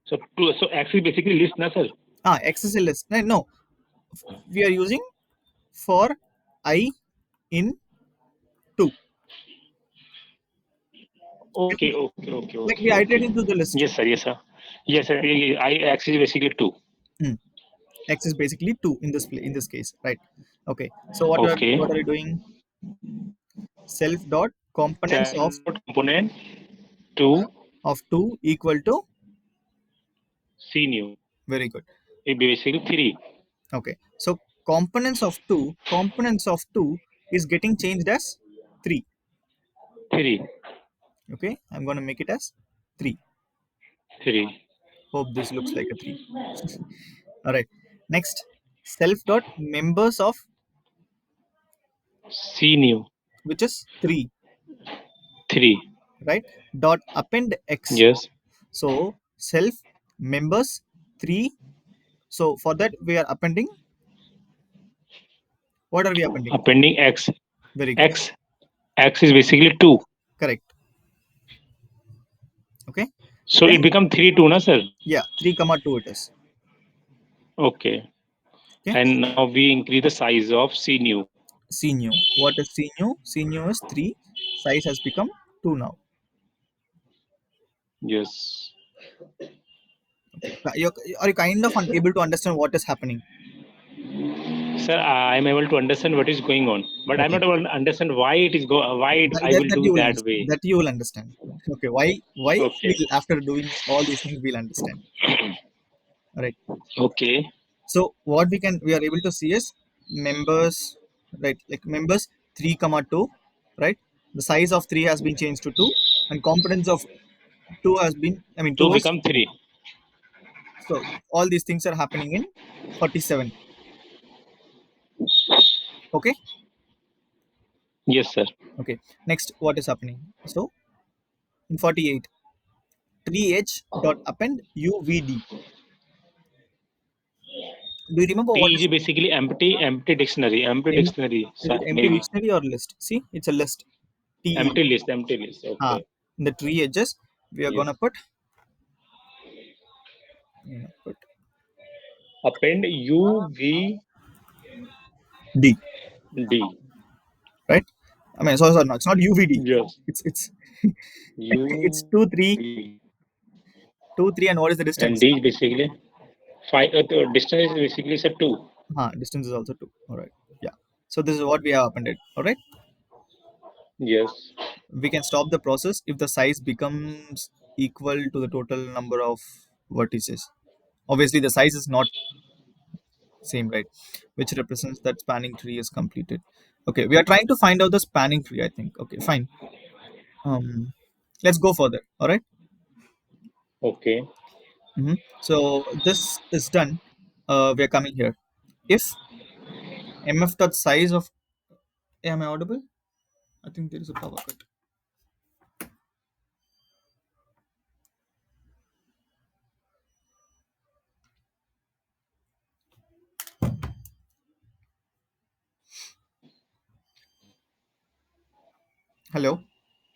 S2: So two. So X is basically list, na sir.
S1: X is a list. No, no, we are using for I in 2.
S2: Okay, okay, okay,
S1: Like
S2: okay,
S1: we are
S2: okay.
S1: iterating through the list.
S2: Yes, sir. Yes, sir. Yes, sir. I axis basically two.
S1: Hmm. X is basically 2 in in this case, right? Okay. So
S2: Okay.
S1: what are we doing? Self dot components
S2: Self dot component to
S1: of 2 equal to,
S2: C new.
S1: very good.
S2: It basically three.
S1: Okay. So components of 2 is getting changed as 3.
S2: Three.
S1: Okay. I'm going to make it as 3.
S2: Three.
S1: Hope this looks like a 3. All right. Next, self dot members of,
S2: C new.
S1: which is 3,
S2: Three.
S1: right? Dot append x.
S2: Yes.
S1: So self members 3. So for that we are appending. What are we appending?
S2: Appending X.
S1: Very good.
S2: X. X is basically two.
S1: Correct. Okay.
S2: So
S1: Then
S2: it become three two, na sir?
S1: yeah, 3 comma 2 it is.
S2: Okay.
S1: Okay.
S2: And now we increase the size of C new.
S1: C new. What is C new? C new is 3. Size has become 2 now.
S2: Yes.
S1: Okay. Are you kind of unable to understand what is happening?
S2: Sir, I am able to understand what is going on, but I'm
S1: Okay.
S2: not able to understand why it is why I will
S1: That
S2: do
S1: you will
S2: that
S1: understand.
S2: way.
S1: That you will understand. Okay. Why
S2: Okay.
S1: we'll, after doing all these things we'll understand. All right.
S2: Okay.
S1: So what we are able to see is members, right? Like members 3 comma 2, right? The size of 3 has been changed to 2, and components of 2 has been, I mean,
S2: Two
S1: 2 is
S2: become
S1: 3.
S2: three.
S1: So all these things are happening in 47. Okay.
S2: Yes, sir.
S1: Okay. Next, what is happening? So in 48, 3h dot append uvd. Do you remember what
S2: D
S1: is
S2: is basically empty dictionary,
S1: em- is
S2: sir,
S1: it? Empty
S2: maybe
S1: dictionary or list? See, it's a list. T.
S2: empty list.
S1: Ah,
S2: Okay.
S1: in the tree edges, we are
S2: Yes.
S1: gonna put, you know, put
S2: Append U V
S1: D,
S2: D.
S1: right? I mean, sorry, no, it's not uvd.
S2: Yes.
S1: It's it's
S2: U
S1: 2 3
S2: V
S1: 2 3, and what is the
S2: and
S1: distance?
S2: D is basically five. The distance is basically say two.
S1: Distance is also 2. All right. Yeah. So this is what we have appended. All right.
S2: Yes.
S1: We can stop the process if the size becomes equal to the total number of vertices. Obviously the size is not same, right? Which represents that spanning tree is completed. Okay, we are trying to find out the spanning tree, I think. Okay, fine. Let's go further. All right.
S2: Okay.
S1: So this is done. We are coming here. If mf dot size of, am I audible? I think there is a power cut. Hello.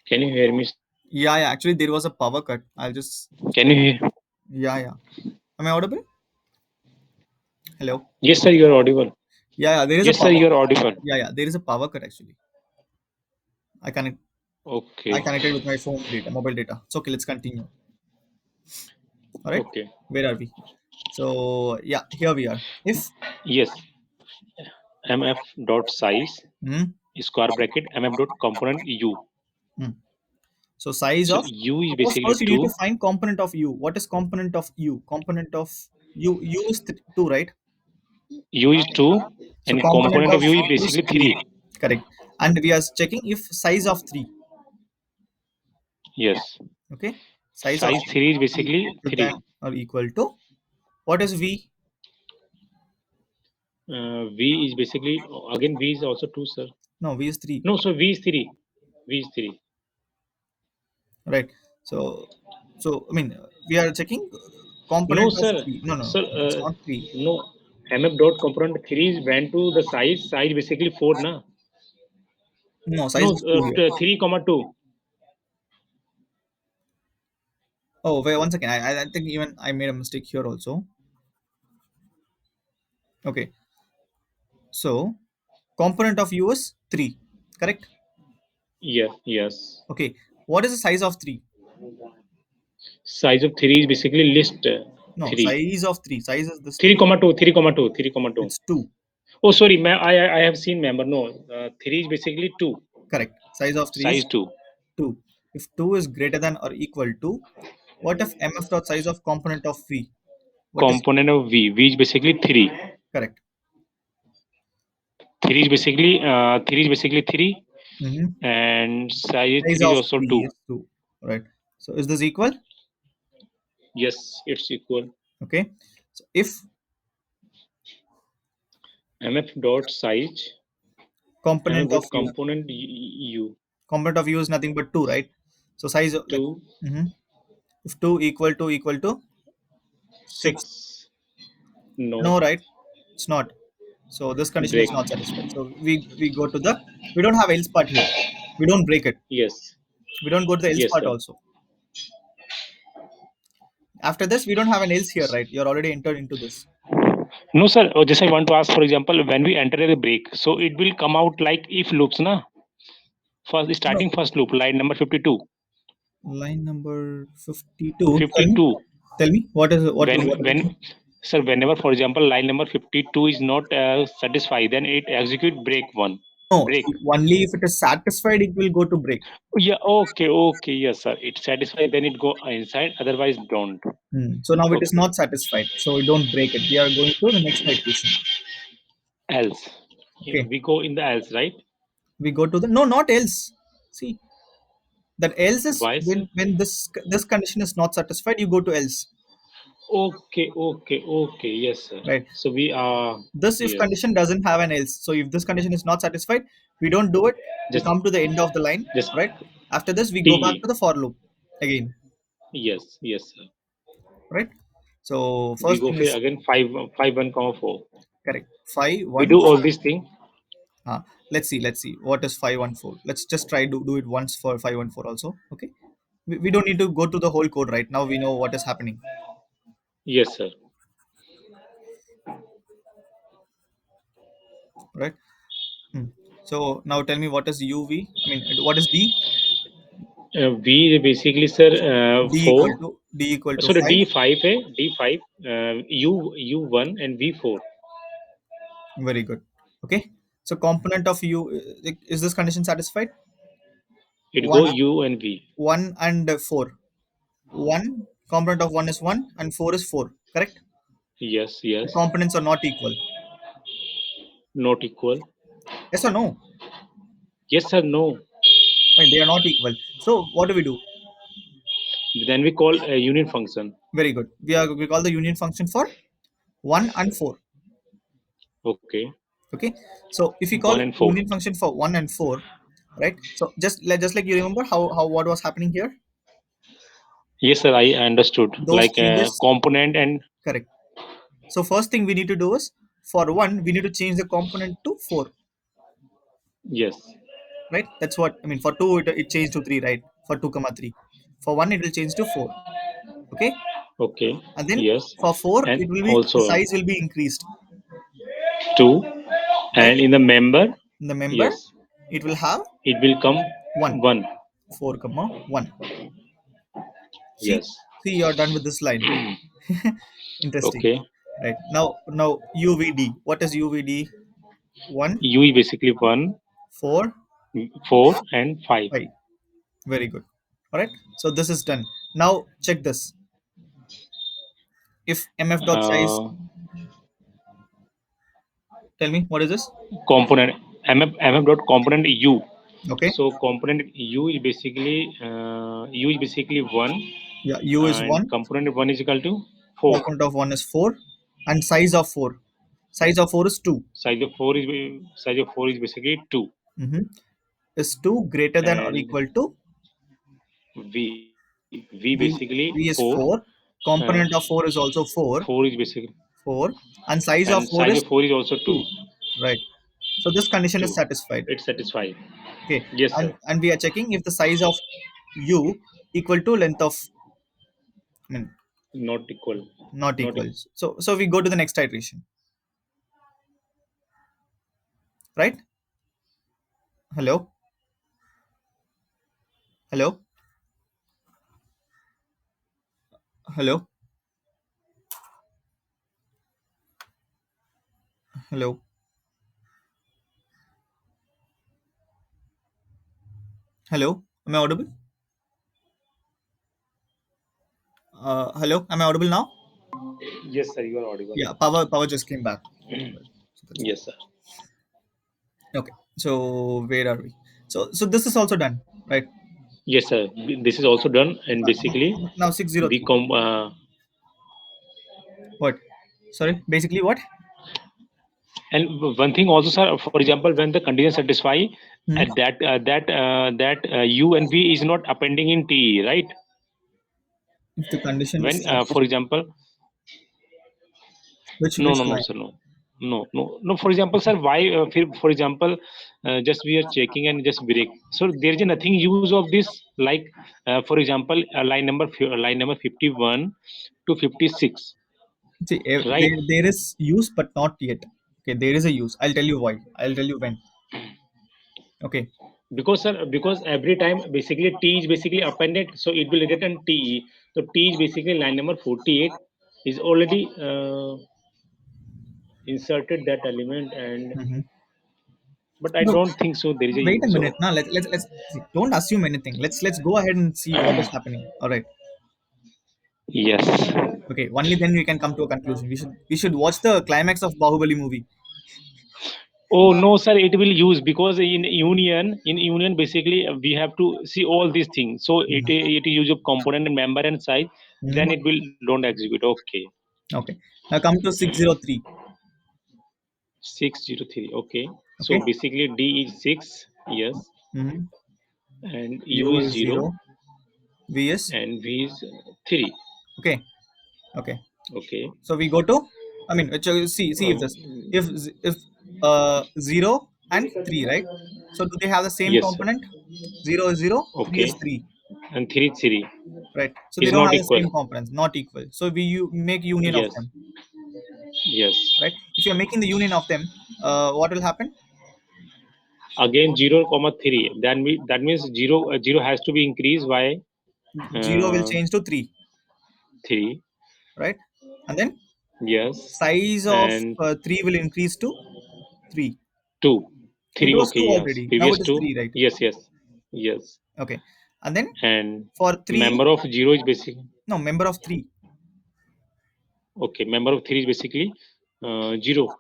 S2: Can you hear me?
S1: Yeah, yeah, actually there was a power cut. I'll just,
S2: Can you hear?
S1: yeah, yeah. Am I audible? Hello.
S2: Yes, sir. You are audible.
S1: Yeah, yeah, there is a
S2: Yes, sir.
S1: power.
S2: You are audible.
S1: Yeah, yeah, there is a power cut actually. I connect. I
S2: Okay.
S1: connected with my phone data, mobile data. It's okay. Let's continue. All right.
S2: Okay.
S1: Where are we? So yeah, here we are. If
S2: Yes. MF dot size
S1: hmm,
S2: square bracket MF dot component U.
S1: hmm. So size
S2: So
S1: of,
S2: U is
S1: suppose
S2: basically
S1: first you need to
S2: two.
S1: find component of u. What is component of u? Component of u is 2, right?
S2: U is two,
S1: So
S2: and
S1: component
S2: component
S1: of
S2: of U is
S1: u is
S2: basically
S1: 3,
S2: three.
S1: correct? And we are checking if size of 3.
S2: Yes.
S1: Okay, size of
S2: Size three is
S1: 3
S2: basically
S1: greater than
S2: three.
S1: or equal to, what is v?
S2: V is basically again V is also two, sir.
S1: No, v is 3,
S2: No, so V is three. V is three.
S1: right? So I mean, we are checking
S2: No,
S1: component of
S2: sir.
S1: 3. No, no, no,
S2: Sir,
S1: it's not 3.
S2: no. MF dot component three is went to the size. Size basically four, na?
S1: No, size
S2: No,
S1: is 2 here.
S2: three comma two.
S1: Oh, wait, one second. I think even I made a mistake here also. Okay, so component of u is 3, correct?
S2: Yes, yes.
S1: Okay, what is the size of 3?
S2: Size of 3 is basically list
S1: No,
S2: 3.
S1: size of 3. Size is this
S2: 3
S1: thing.
S2: comma 2, 3 comma 2, 3 comma 2.
S1: It's 2.
S2: Oh, sorry, I have seen member. No, 3 is basically 2.
S1: Correct. Size of 3
S2: Size
S1: is
S2: 2.
S1: 2. If 2 is greater than or equal to, what if mf dot size of component of v? What is
S2: Component of V. V is basically 3.
S1: correct?
S2: 3 is basically 3.
S1: Mm-hmm.
S2: And size
S1: Size
S2: 3 is
S1: of
S2: also
S1: 3
S2: 2.
S1: is 2. Right. So is this equal?
S2: Yes, it's equal.
S1: Okay. So if
S2: MF dot size. MF
S1: component of
S2: dot
S1: u,
S2: component U.
S1: component of u is nothing but 2, right? So size of like,
S2: 2,
S1: mhm. If 2 equal to 6.
S2: 6. No.
S1: No, right? It's not. So this condition is
S2: Break.
S1: not satisfied. So we go to the, we don't have else part here. We don't break it.
S2: Yes.
S1: We don't go to the else
S2: Yes,
S1: part
S2: sir.
S1: also. After this, we don't have an else here, right? You're already entered into this.
S2: No, sir. Just I want to ask, for example, when we enter the break, so it will come out like if loops, na? First,
S1: No.
S2: starting first loop, line number 52.
S1: Line number 52.
S2: 52.
S1: Tell me what is what is it?
S2: When, sir, whenever, for example, line number 52 is not satisfied, then it execute break one.
S1: No,
S2: Break.
S1: only if it is satisfied, it will go to break.
S2: Yeah, okay, okay, yes, sir. It satisfied, then it go inside, otherwise don't.
S1: So now it is
S2: Okay.
S1: not satisfied. So we don't break it. We are going to the next iteration.
S2: Else.
S1: Okay.
S2: We go in the else, right?
S1: We go to the no, not else. See that else is
S2: Why, sir?
S1: when this condition is not satisfied, you go to else,
S2: Okay, okay, okay, yes, sir.
S1: right?
S2: So we are,
S1: This if
S2: yes.
S1: condition doesn't have an else. So if this condition is not satisfied, we don't do it. We
S2: Just,
S1: come to the end of the line,
S2: just
S1: right? After this, we go back
S2: T.
S1: to the for loop again,
S2: Yes, yes, sir.
S1: right? So
S2: We
S1: first
S2: go
S1: thing
S2: for
S1: is
S2: again 5, 1, comma 4.
S1: correct. Five
S2: We
S1: one.
S2: do all these things.
S1: Let's see. Let's see. What is 514? Let's just try to do it once for 514 also. Okay. We don't need to go to the whole code right now. We know what is happening,
S2: Yes, sir.
S1: right? Hmm. So now tell me what is UV? I mean, what is D?
S2: V basically, sir,
S1: D equal
S2: 4.
S1: to D equal to
S2: Sorry,
S1: 5.
S2: D5, D5, U1 and V4.
S1: Very good. Okay. So component of U, is this condition satisfied?
S2: It
S1: One,
S2: go U and V.
S1: 1 and 4. One component of one is one and four is four. Correct.
S2: Yes,
S1: The
S2: yes.
S1: components are not equal.
S2: Not equal.
S1: Yes or no?
S2: Yes, sir, no.
S1: Right, they are not equal. So what do we do?
S2: Then we call a union function.
S1: Very good. We call the union function for one and four.
S2: Okay.
S1: Okay. So if we call
S2: 1 and 4.
S1: union function for one and four, right? So just like you remember how what was happening here.
S2: Yes, sir, I understood.
S1: Those
S2: Like
S1: changes,
S2: component and
S1: correct. So first thing we need to do is for one we need to change the component to four,
S2: yes.
S1: right? That's what I mean. For two it changed to three, right? For two comma three. For one it will change to four. Okay.
S2: Okay.
S1: And then
S2: Yes.
S1: for four
S2: And
S1: it will be the
S2: also
S1: size will be increased,
S2: 2.
S1: right?
S2: And in the member,
S1: In the member
S2: yes,
S1: it will have
S2: it will come
S1: one,
S2: 1.
S1: 4 comma 1. See,
S2: Yes.
S1: see, you're done with this line. Interesting.
S2: Okay.
S1: Right now UVD. What is UVD? 1,
S2: U is basically 1,
S1: 4,
S2: 4, and 5.
S1: 5. Very good. All right. So this is done. Now check this. If mf dot size,
S2: Uh,
S1: tell me what is this?
S2: component mf dot component U.
S1: Okay.
S2: So component U is basically 1,
S1: Yeah. U is
S2: and
S1: 1.
S2: component 1 is equal to 4.
S1: Component of 1 is 4, and size of 4. Size of 4 is 2.
S2: Size of 4 is basically 2.
S1: Mm-hmm. Is 2 greater than or
S2: And
S1: equal to
S2: V basically
S1: V
S2: 4.
S1: is 4.
S2: Uh,
S1: Component of 4 is also 4.
S2: 4 is basically,
S1: 4. And size of
S2: and
S1: 4
S2: size
S1: is
S2: of 4 is also 2.
S1: 2. Right. So this condition is
S2: 2.
S1: satisfied.
S2: It's satisfied.
S1: Okay.
S2: Yes, sir.
S1: And we are checking if the size of u equal to length of, I mean,
S2: Not equal.
S1: not
S2: Not
S1: equals. So we go to the next iteration. right? Hello, hello, hello, hello, hello. Am I audible? Hello, am I audible now?
S2: Yes, sir, you are audible.
S1: Yeah, power just came back. So that's
S2: Yes, sir.
S1: why. Okay, so where are we? So this is also done, right?
S2: Yes, sir. This is also done, and basically
S1: Now six zero
S2: we
S1: three.
S2: come.
S1: What? Sorry, basically what?
S2: And one thing also, sir. For example, when the condition satisfy,
S1: Hmm.
S2: at that U and V is not appending in T, right?
S1: If the condition is
S2: When,
S1: satisfied,
S2: for example, no,
S1: which
S2: no, no,
S1: line?
S2: sir, no, no, no, no. For example, sir, why? For example, just we are checking and just break. So there is nothing use of this. Like, for example, line number 51 to 56,
S1: See,
S2: right?
S1: there is use, but not yet. Okay, there is a use. I'll tell you why. I'll tell you when. Okay.
S2: Because, sir, because every time basically T is basically appended, so it will return T. So T is basically line number 48 is already inserted that element, and
S1: Hmm.
S2: but I
S1: No,
S2: don't think so. There is a
S1: wait a
S2: use of.
S1: minute. Now let's see. Don't assume anything. Let's go ahead and see what is happening. All right.
S2: Yes.
S1: Okay. Only then we can come to a conclusion. We should watch the climax of Bahubali movie.
S2: Oh no, sir, it will use because in union basically we have to see all these things. So
S1: Mhm.
S2: it use of component and member and size, then
S1: Mhm.
S2: it will don't execute. Okay,
S1: Okay. Now come to 603.
S2: 603. Okay, so
S1: Okay.
S2: basically D is 6, yes,
S1: Hmm.
S2: and U
S1: U
S2: is
S1: is
S2: 0,
S1: 0. V is
S2: and V is 3.
S1: okay. Okay.
S2: Okay,
S1: So we go to, I mean, see if this,
S2: um,
S1: if 0 and 3, right? So do they have the same
S2: yes, sir.
S1: component? 0 is 0, 3 is
S2: Okay,
S1: 3,
S2: and 3 3
S1: right? So they
S2: is
S1: don't
S2: not
S1: have the
S2: equal.
S1: same components, not equal. So make union of
S2: Yes,
S1: them,
S2: yes.
S1: right? If you're making the union of them, what will happen?
S2: Again 0 comma 3. That means 0 has to be increased by
S1: 0 will
S2: uh,
S1: change to 3,
S2: 3.
S1: right? And then
S2: Yes,
S1: size of
S2: and
S1: 3 will increase to 3.
S2: 2.
S1: It
S2: 3.
S1: was
S2: Okay,
S1: 2
S2: yes.
S1: already. Now
S2: Previous
S1: it is
S2: 2.
S1: 3, right?
S2: Yes, yes, yes.
S1: Okay. And then
S2: And
S1: for 3,
S2: member of 0 is basic.
S1: no, member of 3,
S2: Okay, member of 3 is basically 0.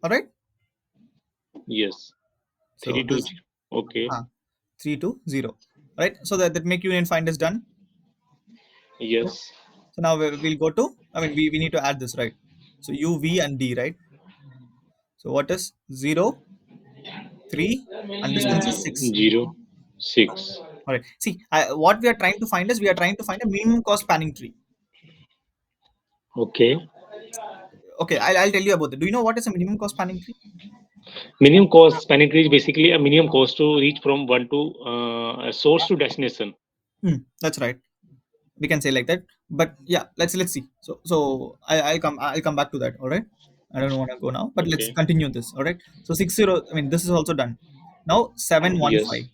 S1: all right?
S2: Yes,
S1: So
S2: 3 to
S1: this
S2: 0. Okay,
S1: 3 to 0, right? So that make union find is done, right?
S2: yes,
S1: So now we'll go to, I mean, we need to add this, right? So u, v and d, right? So what is 0, 3, and distance is 6.
S2: 0, 6.
S1: All right. See, what we are trying to find is we are trying to find a minimum cost spanning tree.
S2: Okay.
S1: Okay, I'll tell you about it. Do you know what is a minimum cost spanning tree?
S2: Minimum cost spanning tree is basically a minimum cost to reach from one to source to destination.
S1: That's right. We can say like that, but yeah, let's see. I'll come back to that. All right. I don't want to go now, but let's
S2: Okay.
S1: continue this. All right. So 6-0, I mean, this is also done. Now 715,
S2: Yes.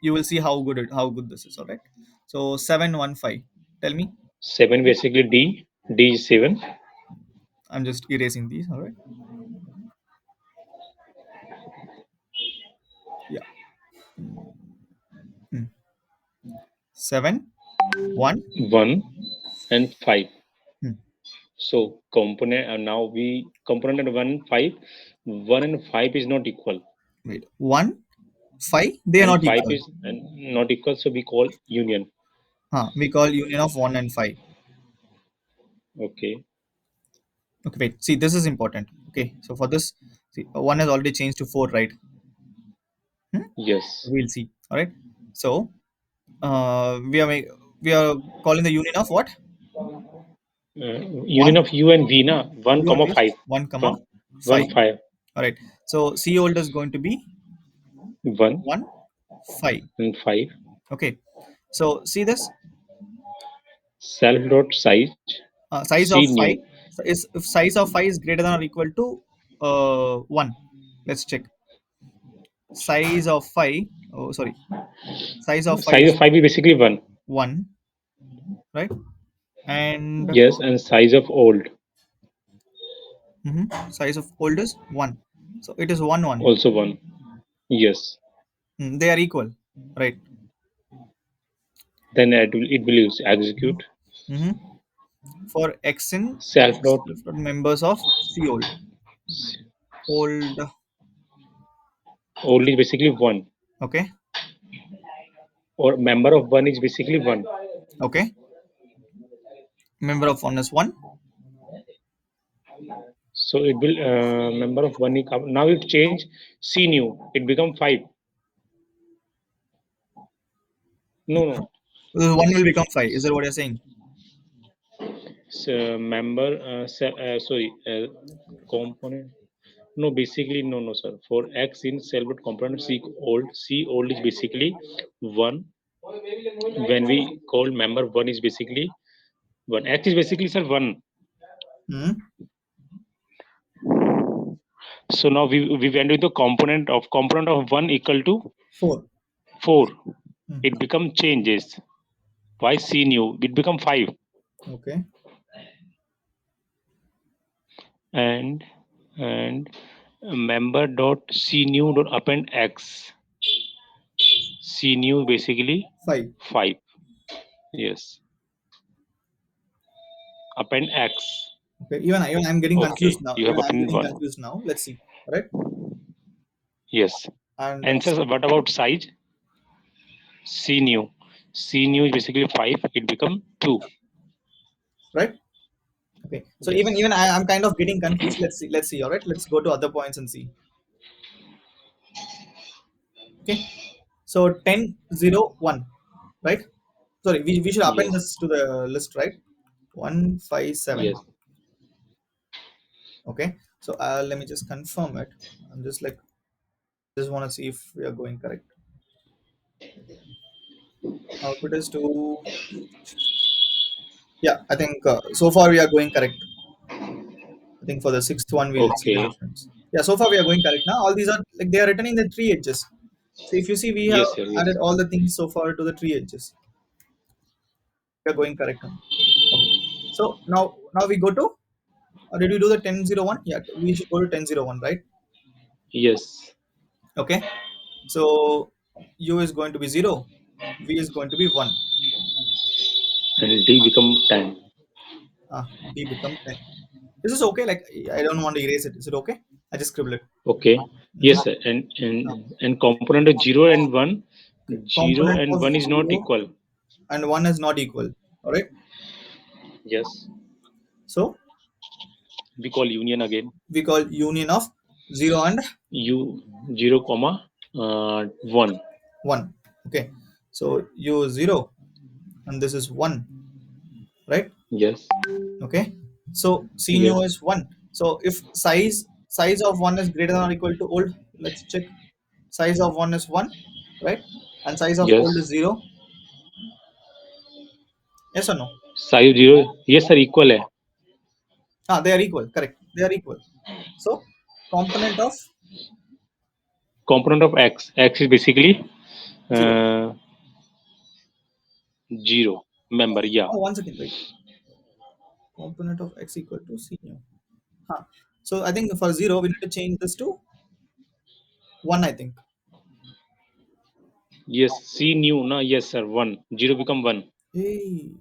S1: you will see how good this is. All right. So 715, tell me.
S2: 7 basically D. D is 7.
S1: I'm just erasing these. All right. Yeah. Hmm. 7 1.
S2: 1 and 5.
S1: Hmm.
S2: So component now we component and 1 and 5. 1 and 5 is not equal,
S1: Wait, 1 5, they are
S2: and
S1: not
S2: 5
S1: equal.
S2: is not equal. So we call union.
S1: We call union of 1 and 5.
S2: Okay.
S1: Okay, wait, see, this is important. Okay, so for this, see, 1 has already changed to 4, right? Hmm?
S2: Yes.
S1: We'll see. All right. So we are calling the union of what?
S2: Union
S1: 1,
S2: of U and V na 1
S1: u and
S2: comma
S1: v is
S2: 5.
S1: 1 comma
S2: From 1
S1: 5.
S2: 5.
S1: All right. So C old is going to be
S2: 1
S1: 1 5.
S2: and 5.
S1: Okay. So see this,
S2: Self dot size
S1: size
S2: C
S1: of
S2: new.
S1: 5 is, if size of 5 is greater than or equal to 1. Let's check. size of 5, oh sorry, size of 5
S2: Size
S1: is
S2: of 5 is basically 1.
S1: 1, right? And
S2: Yes, and size of old
S1: size of old is 1, so it is 1 1.
S2: also 1. Yes.
S1: They are equal, right?
S2: Then it will use execute
S1: Mm-hmm. For x in
S2: self dot
S1: members of C old, old,
S2: old is basically 1,
S1: okay,
S2: or member of 1 is basically 1.
S1: okay, member of 1 is 1,
S2: So it will member of 1 now it change C new, it become 5. No, no.
S1: 1 will become 5, is that what you're saying?
S2: So member sorry component. No, basically no, no, sir. For X in cell but component C old is basically 1. When we call member 1 is basically 1. X is basically, sir, 1.
S1: Hmm.
S2: So now we went with the component of 1 equal to
S1: 4.
S2: 4.
S1: Hmm.
S2: It become changes. Why C new? It become 5.
S1: Okay.
S2: And member dot C new dot append X. C new basically
S1: 5.
S2: 5. Yes. Append X.
S1: Okay. Even I'm getting confused
S2: Okay.
S1: now.
S2: You have
S1: Even I'm
S2: appended
S1: getting
S2: 1.
S1: confused now. Let's see. All right.
S2: Yes.
S1: And
S2: And sir, what about size? C new. C new is basically 5. It become 2.
S1: right. Okay. So even
S2: Yes.
S1: even I'm kind of getting confused. Let's see. Let's see. All right. Let's go to other points and see. Okay. So 10 0 1, right? Sorry, we should append
S2: Yes.
S1: this to the list, right? 157.
S2: Yes.
S1: Okay. So let me just confirm it. I'm just like, just want to see if we are going correct. Output is to, yeah, I think so far we are going correct. I think for the sixth one we'll see the
S2: Okay.
S1: difference. Yeah, so far we are going correct now. All these are like they are written in the three edges. So if you see, we have
S2: Yes, sir.
S1: added
S2: Yes.
S1: all the things so far to the three edges. We are going correct now. Okay. So now we go to, did we do the 10 0 1? Yeah, we should go to 10 0 1, right?
S2: Yes.
S1: Okay. So U is going to be 0, V is going to be 1.
S2: And D become 10.
S1: D become 10. This is okay. Like I don't want to erase it. Is it okay? I just scribble it.
S2: Okay.
S1: Mhm.
S2: Yes, sir. And
S1: Now,
S2: and component of 0 and 1.
S1: okay.
S2: 0
S1: Component
S2: and
S1: of
S2: 1 is not
S1: 0
S2: equal.
S1: and 1 is not equal. All right.
S2: Yes.
S1: So
S2: We call union again.
S1: we call union of 0 and
S2: U 0 comma 1.
S1: 1. Okay. So U is 0 and this is 1, right?
S2: Yes.
S1: Okay. So C nu
S2: Yes.
S1: is 1. So if size of 1 is greater than or equal to old, let's check. Size of 1 is 1, right? And size of old is
S2: Yes.
S1: 0. Yes or no?
S2: Size 0. Yes, sir. Equal है.
S1: They are equal. Correct. They are equal. So component of
S2: Component of X. X is basically
S1: 0.
S2: uh, 0. Member. Yeah.
S1: Oh, 1 second. Wait. Component of x equal to C nu. Huh. So I think for 0, we need to change this to 1, I think.
S2: Yes. C new. No. Yes, sir. 1. 0 become 1.
S1: Hey.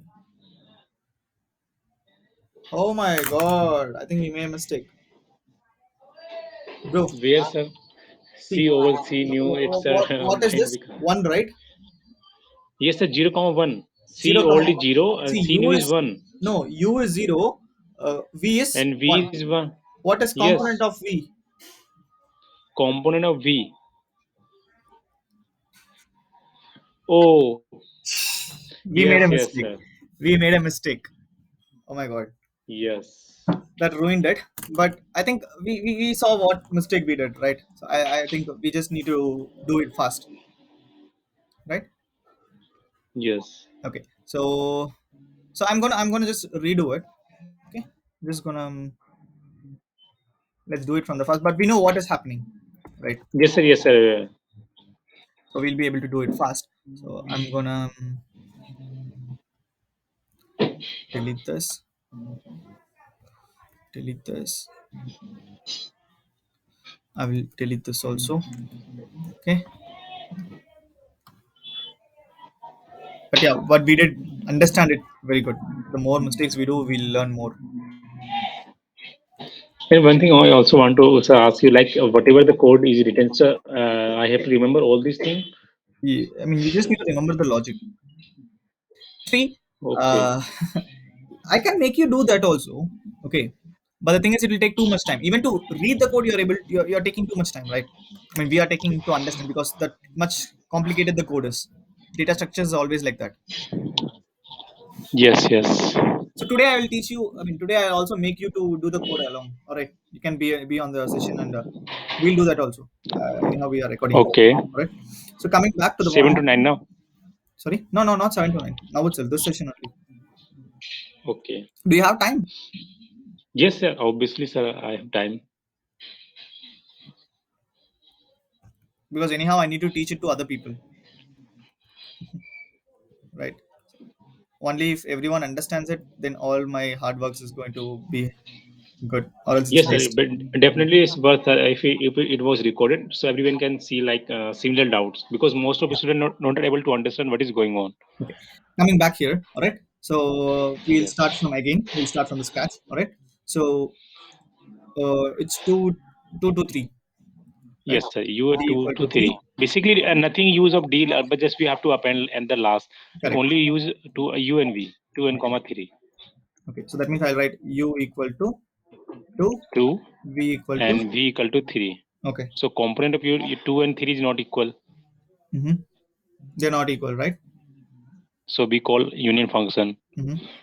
S1: Oh my god. I think we made a mistake. Bro,
S2: Where, sir?
S1: see.
S2: C over C new. It's
S1: What is
S2: might
S1: this?
S2: become.
S1: 1, right?
S2: Yes, sir. 0 comma 1.
S1: 0
S2: C
S1: comma
S2: old is
S1: 1.
S2: 0 and
S1: See,
S2: C new
S1: u
S2: is
S1: is,
S2: 1.
S1: no, u is 0, v is
S2: And
S1: 1.
S2: V is 1.
S1: What is component
S2: Yes.
S1: of v?
S2: Component of V. Oh.
S1: We made
S2: Yes,
S1: a
S2: yes,
S1: mistake.
S2: sir.
S1: We made a mistake. Oh my god.
S2: Yes.
S1: That ruined it. But I think we saw what mistake we did, right? So I think we just need to do it fast, right?
S2: Yes.
S1: Okay. So I'm gonna just redo it. Okay. Just gonna let's do it from the first. But we know what is happening, right?
S2: Yes, sir. Yes, sir.
S1: so we'll be able to do it fast. So I'm gonna delete this, delete this. I will delete this also. Okay, but yeah, what we did understand it very good. The more mistakes we do, we'll learn more.
S2: And one thing I also want to also ask you, like whatever the code is written, so I have to remember all these things.
S1: I mean, you just need to remember the logic. See,
S2: Okay.
S1: uh, I can make you do that also. Okay, but the thing is, it will take too much time. Even to read the code, you're taking too much time, right? I mean, we are taking to understand because that much complicated the code is. Data structure is always like that.
S2: Yes, yes.
S1: So today I will teach you. I mean, today I also make you to do the code along. All right, you can be on the session and we'll do that also. Anyhow, we are recording.
S2: Okay.
S1: All right. So coming back to the
S2: 7
S1: point.
S2: to 9 now.
S1: Sorry, no, not 7 to 9. Now itself this session only.
S2: Okay.
S1: Do you have time?
S2: Yes, sir. Obviously, sir, I have time.
S1: Because anyhow I need to teach it to other people, right? Only if everyone understands it, then all my hard works is going to be good, or else it's
S2: Yes, sir.
S1: waste.
S2: But definitely, it's worth if it was recorded, so everyone can see like similar doubts because most of the
S1: Yeah.
S2: students not able to understand what is going on.
S1: Okay. Coming back here. All right. So we'll start
S2: Yes.
S1: from again. We'll start from the scratch. All right. So it's two to three, right?
S2: Yes, sir. You are
S1: D
S2: two
S1: equal
S2: to
S1: to three.
S2: three. Basically, nothing use of D, but just we have to append and the last. We
S1: Correct.
S2: only use to U and V, two and
S1: Okay.
S2: comma three,
S1: Okay. So that means I'll write U equal to two,
S2: two,
S1: V equal to.
S2: and V equal to three.
S1: Okay.
S2: So component of your two and three is not equal.
S1: Mm-hmm. They're not equal, right?
S2: So we call union function.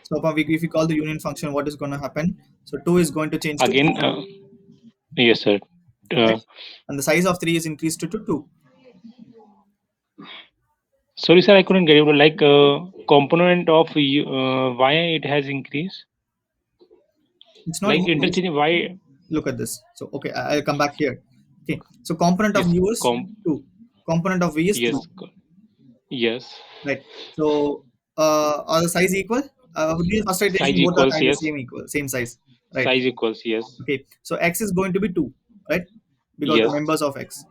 S1: So if we call the union function, what is going to happen? So 2 is going to change to
S2: Again,
S1: 3,
S2: yes, sir.
S1: right?
S2: Uh,
S1: And the size of 3 is increased to 2.
S2: Sorry, sir, I couldn't get it. Like component of why it has increased?
S1: It's not
S2: Like
S1: increased.
S2: interchange why?
S1: Look at this. So, okay, I'll come back here. Okay, so component of
S2: Yes,
S1: u is 2. Component of v is 3,
S2: yes, yes.
S1: right? So, are the size equal? First iteration,
S2: Size
S1: both are
S2: equals
S1: kind of
S2: yes.
S1: same equal, same size, right?
S2: Size equals yes.
S1: Okay, so x is going to be 2, right? Because the
S2: Yes.
S1: members of x,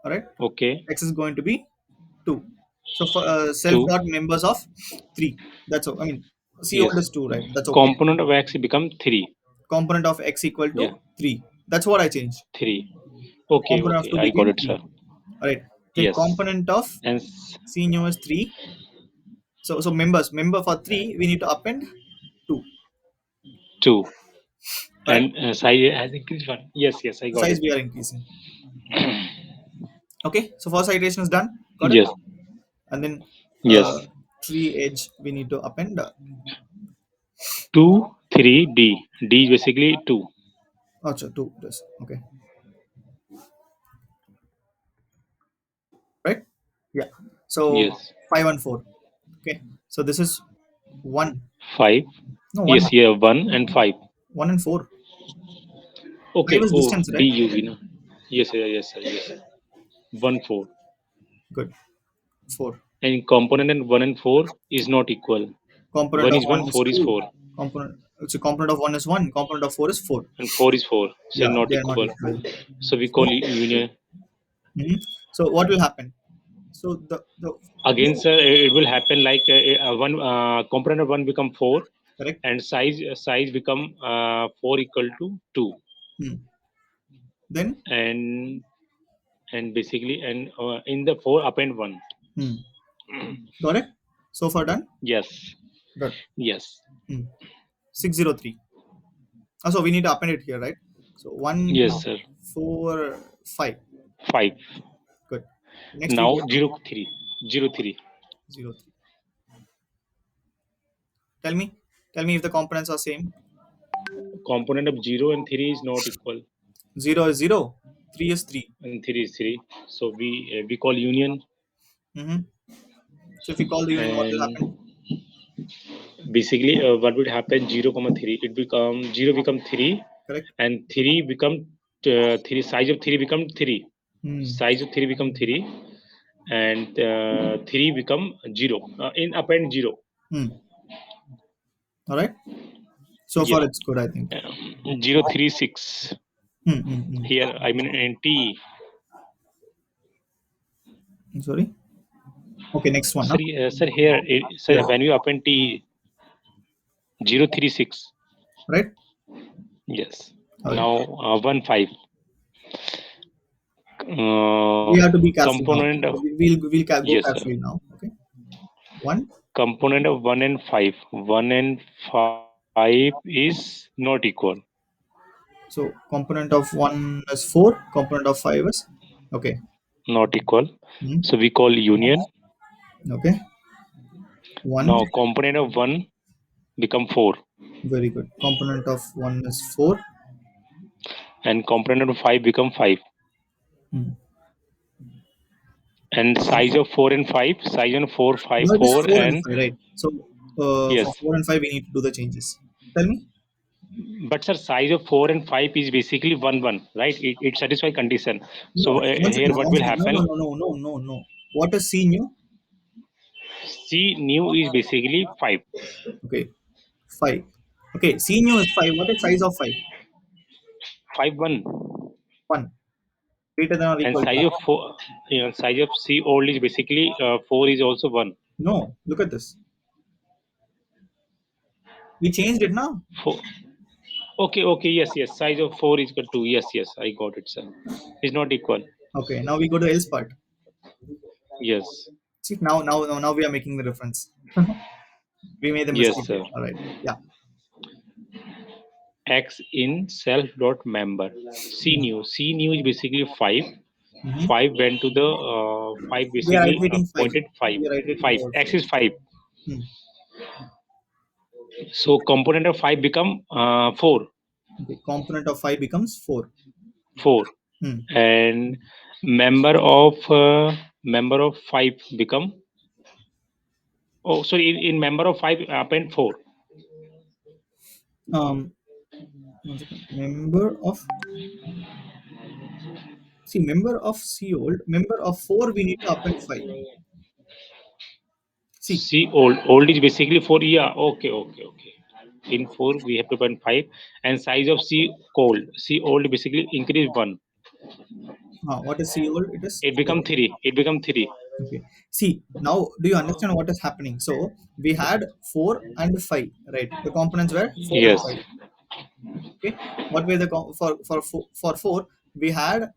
S1: all right?
S2: Okay.
S1: X is going to be 2. So for self
S2: Two.
S1: dot members of 3. That's all. I mean, C old
S2: Yes.
S1: is 2, right? That's okay.
S2: Component of x become three.
S1: Component of x equal
S2: Yeah.
S1: to 3. That's what I changed.
S2: Three. Okay.
S1: Component of
S2: Okay.
S1: 2
S2: I got
S1: became
S2: it,
S1: 3.
S2: sir.
S1: All right. Then
S2: Yes.
S1: component of
S2: And
S1: C new is 3. So member for 3, we need to append 2.
S2: two.
S1: Correct?
S2: And size has increased one. Yes. Yes. I
S1: So
S2: got
S1: size
S2: it.
S1: we are increasing. Okay. So first iteration is done. Got it?
S2: Yes.
S1: And then
S2: Yes.
S1: tree edge we need to append.
S2: Two, three, D. D is basically two.
S1: Oh, so 2. This. Okay. Right? Yeah. So
S2: Yes.
S1: 5 and 4. Okay. So this is 1.
S2: Five.
S1: No, 1.
S2: Yes. Yeah. One and five.
S1: 1 and 4. 5
S2: Okay.
S1: is
S2: Oh,
S1: distance,
S2: D
S1: right?
S2: U V. No. Yes. Yeah. Yes. Sir, yes. One four.
S1: Good. 4.
S2: And component and one and four is not equal.
S1: Component
S2: One
S1: of
S2: is
S1: 1
S2: one.
S1: is
S2: Four is
S1: 2.
S2: four.
S1: Component of 1 is 1. Component of 4 is 4.
S2: And four is four. So
S1: Yeah,
S2: not
S1: they are not
S2: equal.
S1: equal.
S2: So we
S1: So,
S2: call union.
S1: so what will happen? So the
S2: Again, sir, it will happen like one component of one become four,
S1: correct.
S2: and size become four equal to two,
S1: Hmm. Then
S2: and basically and in the four append one.
S1: hmm. Got it. So far done.
S2: Yes,
S1: Good.
S2: yes,
S1: 603. So we need to append it here, right? So one,
S2: yes, sir.
S1: 4, 5.
S2: Five.
S1: Good. Next will
S2: Now
S1: be
S2: zero three, zero three.
S1: 03. Tell me. Tell me if the components are same.
S2: Component of zero and three is not equal,
S1: 0 is 0. 3 is 3.
S2: and three is three. So we call union,
S1: Mm-hmm. So if we call the union, what will
S2: and
S1: happen?
S2: basically what would happen 0 comma 3, it become 0 become 3,
S1: Correct.
S2: and 3 become 3, size of 3 become 3,
S1: Hmm.
S2: size of 3 become 3, and 3 become 0 in append 0.
S1: Hmm. All right. So far,
S2: Yeah.
S1: it's good, I think.
S2: 036 here, I mean in T.
S1: Sorry. Okay, next one. Huh?
S2: Sorry, sir, here sir,
S1: Yeah.
S2: when you append T, 036.
S1: Right.
S2: Yes.
S1: All right.
S2: Now 1 5.
S1: We have to be careful now.
S2: Component of,
S1: Go
S2: yes sir,
S1: carefully now. Okay. One.
S2: component of 1 and 5. 1 and 5 is not equal.
S1: So component of one is four. Component of five is okay.
S2: Not equal.
S1: Hmm.
S2: So we call union.
S1: Okay. One.
S2: Now component of 1 become 4
S1: Very good. Component of one is four.
S2: and component of 5 become 5.
S1: Hmm.
S2: And size of 4 and 5, size of 4 5
S1: Now it is
S2: 4
S1: four and
S2: and
S1: five, right? So for
S2: yes.
S1: four and five, we need to do the changes. Tell me.
S2: But sir, size of 4 and 5 is basically 1 1, right? It satisfy condition.
S1: No,
S2: So
S1: one
S2: here
S1: second.
S2: what
S1: One
S2: will
S1: second. No, no,
S2: happen?
S1: no, no, no, no, no. What is C new?
S2: C new is basically 5.
S1: Okay, five. Okay, C new is five. What is size of five?
S2: 5 1.
S1: One. Greater than or
S2: And
S1: equal to
S2: size
S1: one.
S2: of 4, size of C old is basically 4 is also 1.
S1: No, look at this. We changed it now.
S2: 4. Okay, okay, yes, yes. Size of 4 is equal to, yes, yes, I got it, sir. Is not equal.
S1: Okay, now we go to else part.
S2: Yes,
S1: See, now we are making the difference. We made the
S2: yes,
S1: mistake
S2: sir.
S1: there. All right. Yeah.
S2: X in self dot member. C new. C new is basically 5.
S1: Mm-hmm.
S2: 5 went to the 5
S1: We are
S2: basically
S1: iterating five.
S2: pointed 5.
S1: We are iterating
S2: 5.
S1: about
S2: X
S1: five.
S2: is 5.
S1: Hmm.
S2: So component of 5 become 4.
S1: Okay. Component of five becomes four.
S2: 4.
S1: Hmm.
S2: And member of 5 become, oh sorry, in member of 5 append 4.
S1: Um. One second. Member of C old. Member of four. We need to append five. See.
S2: C old is basically 4. Yeah, okay, okay, okay. In 4 we have to append 5, and size of C old basically increase 1.
S1: What is C old? It is
S2: It
S1: four.
S2: become 3. It become 3.
S1: Okay. See, now do you understand what is happening? So we had four and five, right? The components were four and
S2: Yes.
S1: five. Okay. What were the for four? We had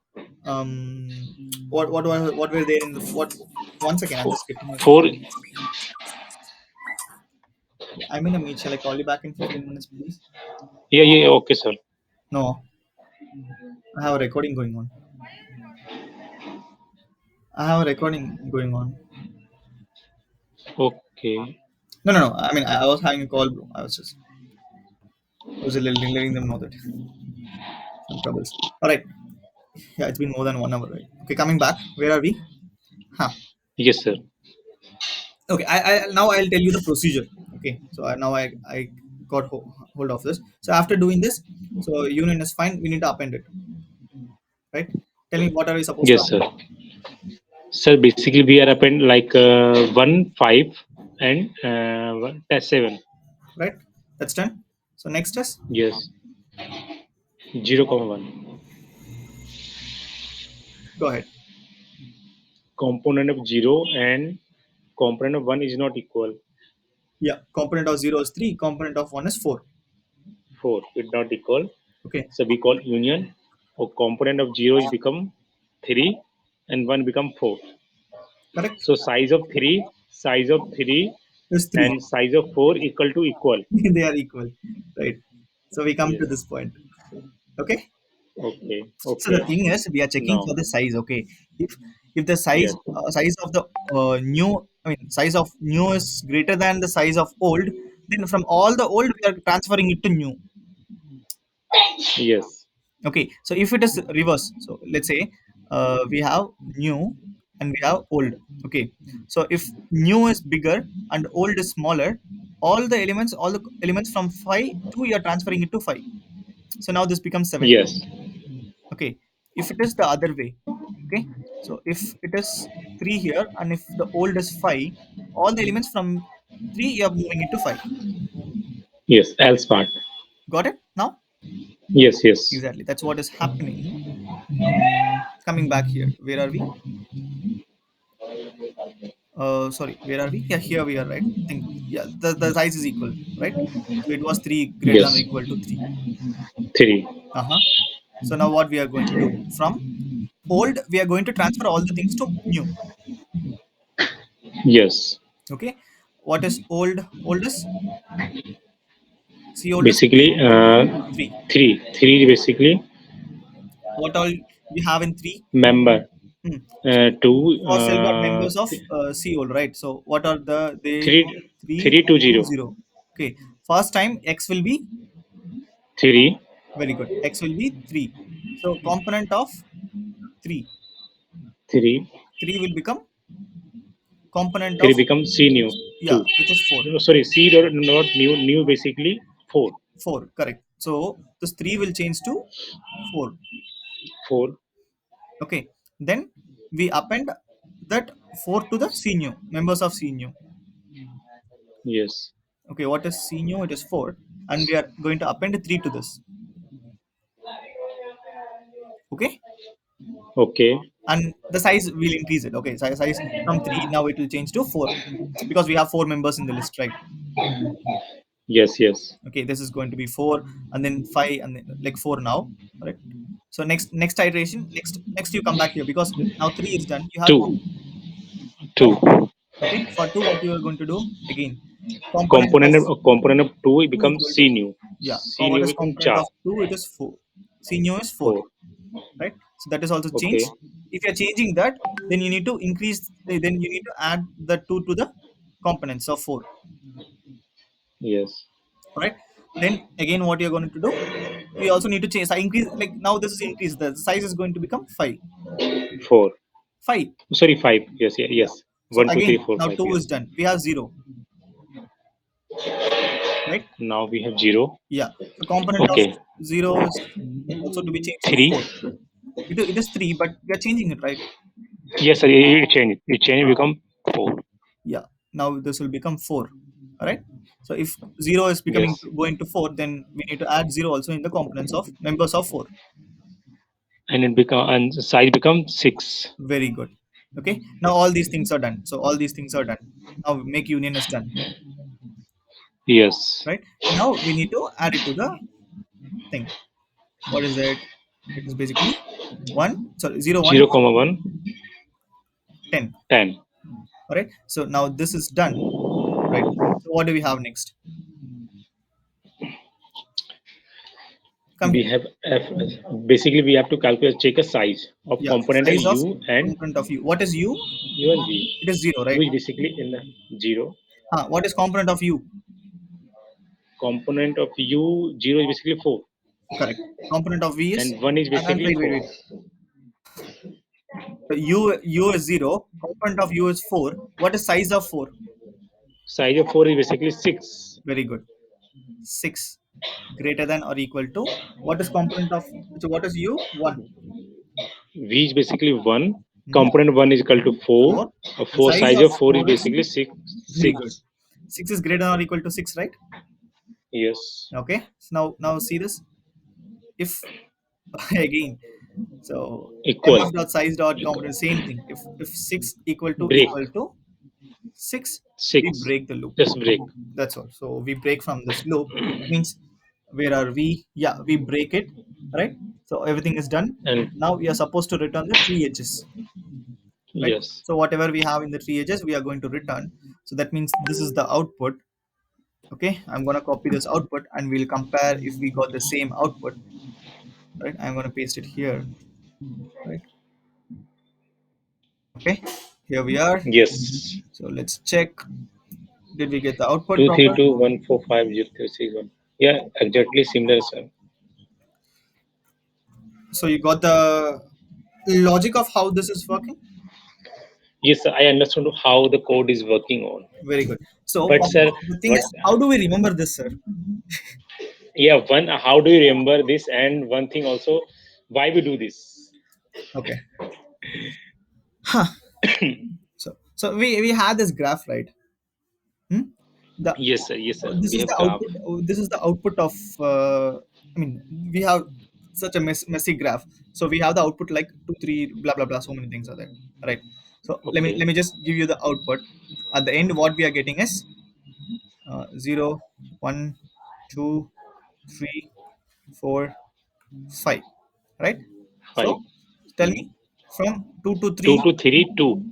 S1: what were there in the what? One second, I'm
S2: 4.
S1: just getting a
S2: 4.
S1: call. Yeah, I'm in a meet. Shall I call you back in 15 minutes, please?
S2: Yeah, yeah, yeah, okay, sir.
S1: No, I have a recording going on. I have a recording going on.
S2: Okay.
S1: No, no, no. I mean, I was having a call, bro. I was letting them know that some troubles. All right. Yeah, it's been more than 1 hour, right? Okay, coming back. Where are we? Huh.
S2: Yes, sir.
S1: Okay, I now I'll tell you the procedure. Okay, so I got hold of this. So after doing this, so union is fine. We need to append it, right? Tell me what are we supposed to
S2: Yes, sir.
S1: append,
S2: Sir, basically we are append like 1 5 and 7.
S1: right? That's done. So next is
S2: Yes. 0 comma 1.
S1: go ahead.
S2: Component of 0 and component of 1 is not equal.
S1: Yeah, component of zero is three. Component of one is four.
S2: 4. It not equal.
S1: Okay,
S2: So we call union. Or component of 0 is become 3 and 1 become 4.
S1: correct.
S2: So size of 3
S1: There's three.
S2: and size of 4 equal to equal.
S1: They are equal, right? So we come to
S2: Yes.
S1: this point. Okay.
S2: Okay.
S1: So the
S2: Okay.
S1: thing is, we are checking
S2: Now.
S1: for the size. Okay, if the
S2: Yes.
S1: size of the new, I mean, size of new is greater than the size of old, then from all the old we are transferring it to new.
S2: Yes.
S1: Okay, so if it is reverse, so let's say we have new and we have old. Okay, so if new is bigger and old is smaller, all the elements from 5 to you are transferring it to 5. So now this becomes 7.
S2: Yes.
S1: Okay, if it is the other way, okay, so if it is 3 here, and if the old is 5, all the elements from 3 you are moving into 5.
S2: Yes, else part.
S1: Got it now?
S2: Yes, yes.
S1: Exactly. That's what is happening. Coming back here. Where are we? Sorry, where are we? Yeah, here we are, right? Think, yeah, the size is equal, right? So it was 3 greater than or
S2: Yes.
S1: equal to 3.
S2: 3.
S1: Uh-huh. So now what we are going to do? From old, we are going to transfer all the things to new.
S2: Yes.
S1: Okay. What is old? Oldest? C oldest?
S2: Basically,
S1: 3.
S2: 3. 3 basically
S1: What all we have in 3?
S2: member.
S1: Hmm. So
S2: 2.
S1: for cell got members of C old, right? So what are they
S2: 3.
S1: 3
S2: 3 to
S1: 2
S2: 0.
S1: 0. Okay. First time X will be
S2: 3.
S1: very good. X will be 3. So component of 3.
S2: 3.
S1: 3 will become component
S2: 3
S1: of,
S2: becomes C new.
S1: yeah,
S2: 2.
S1: which is 4.
S2: No, sorry, C dot not new. New basically 4.
S1: 4, correct. So this 3 will change to 4.
S2: 4.
S1: Okay. Then we append that 4 to the C new, members of C new.
S2: Yes.
S1: Okay, what is C new? It is 4. And we are going to append 3 to this. Okay.
S2: Okay.
S1: And the size will increase it. Okay, size from 3 now it will change to 4 because we have 4 members in the list, right?
S2: Yes, yes.
S1: Okay, this is going to be 4 and then 5 and then like 4 now, right? So next iteration, next you come back here because now 3 is done. You have 2.
S2: 2. 2.
S1: Okay, for 2 what you are going to do again? Component of
S2: Component of 2 it
S1: 2
S2: becomes
S1: equal to,
S2: C new.
S1: yeah,
S2: C
S1: what
S2: new
S1: is
S2: becomes
S1: component
S2: 4.
S1: of 2? It is 4. Senior is 4,
S2: 4.
S1: right? So that is also
S2: Okay.
S1: changed. If you are changing that, then you need to increase, then you need to add the 2 to the components of 4.
S2: Yes.
S1: All right. Then again what you're going to do, we also need to change, so increase, like now this is increased, the size is going to become 5.
S2: 4.
S1: 5.
S2: Sorry, 5. Yes, yeah,
S1: Yeah.
S2: yes.
S1: So
S2: 1, 2, 3,
S1: again
S2: 4,
S1: now
S2: 5.
S1: 2 is
S2: Yes.
S1: done, we have 0, right?
S2: Now we have 0.
S1: Yeah. So component of
S2: Okay.
S1: 0 is also to be changed to
S2: 3.
S1: 4. It is 3, but we are changing it, right?
S2: Yes, sir. It changed. It changed. Become 4.
S1: Yeah. Now this will become 4. All right. So if 0 is becoming
S2: Yes.
S1: going to 4, then we need to add 0 also in the components of members of 4.
S2: And it become and size becomes 6.
S1: Very good. Okay. Now all these things are done. So all these things are done. Now make union is done,
S2: Yes.
S1: right? Now we need to add it to the thing. What is it? It is basically 1, sorry, 0, 1,
S2: 0 comma 1.
S1: 10.
S2: 10.
S1: All right. So now this is done, right? So what do we have next? Come
S2: We
S1: here.
S2: have F. Basically, we have to calculate check a size of
S1: Yeah.
S2: component
S1: Size of
S2: U and
S1: component of u. What is u?
S2: U and V.
S1: It is 0,
S2: U
S1: right?
S2: is basically in the 0.
S1: What is component of u?
S2: Component of U 0 is basically 4.
S1: Correct. Component of v is,
S2: And 1 is
S1: and
S2: basically
S1: wait, wait,
S2: 4.
S1: wait. So u is 0. Component of u is 4. What is size of 4?
S2: Size of 4 is basically 6.
S1: Very good. 6 greater than or equal to, what is component of, so what is u? 1.
S2: V is basically 1.
S1: Mhm.
S2: Component 1 is equal to 4.
S1: 4. And
S2: 4
S1: size
S2: size
S1: of
S2: of 4 is
S1: 4 is
S2: basically 6.
S1: very good.
S2: 6.
S1: 6 is greater than or equal to 6, right?
S2: Yes.
S1: Okay. So now see this. If again, so
S2: Equal.
S1: mf dot size dot
S2: Equal.
S1: component, same thing. If 6
S2: Break.
S1: equal to 6, we
S2: 6.
S1: break the loop.
S2: Just break.
S1: That's all. So we break from this loop. Means where are we? Yeah, we break it, right? So everything is done.
S2: And
S1: Now we are supposed to return the three edges, right?
S2: yes.
S1: So whatever we have in the three edges, we are going to return. So that means this is the output. Okay, I'm gonna copy this output and we'll compare if we got the same output, right? I'm gonna paste it here, right? Okay, here we are.
S2: Yes.
S1: So let's check. Did we get the output
S2: Two three
S1: proper?
S2: two 1450361. Yeah, exactly similar, sir.
S1: So you got the logic of how this is working?
S2: Yes, sir, I understand how the code is working on.
S1: Very good. So
S2: But sir,
S1: the thing
S2: what?
S1: is, how do we remember this, sir?
S2: Yeah, one. How do you remember this? And one thing also, why we do this?
S1: Okay. Huh. So we had this graph, right? Hmm? The
S2: Yes, sir. Yes, sir.
S1: this
S2: We
S1: is
S2: have
S1: the
S2: graph.
S1: output. This is the output of. I mean, we have such a messy graph. So we have the output like two, three, blah blah blah. So many things are there, right? So
S2: Okay.
S1: let me just give you the output. At the end, what we are getting is 0, 1, 2, 3, 4, 5, right?
S2: Five.
S1: So tell
S2: Hmm.
S1: me from 2 to
S2: Two
S1: 3,
S2: to three. Two.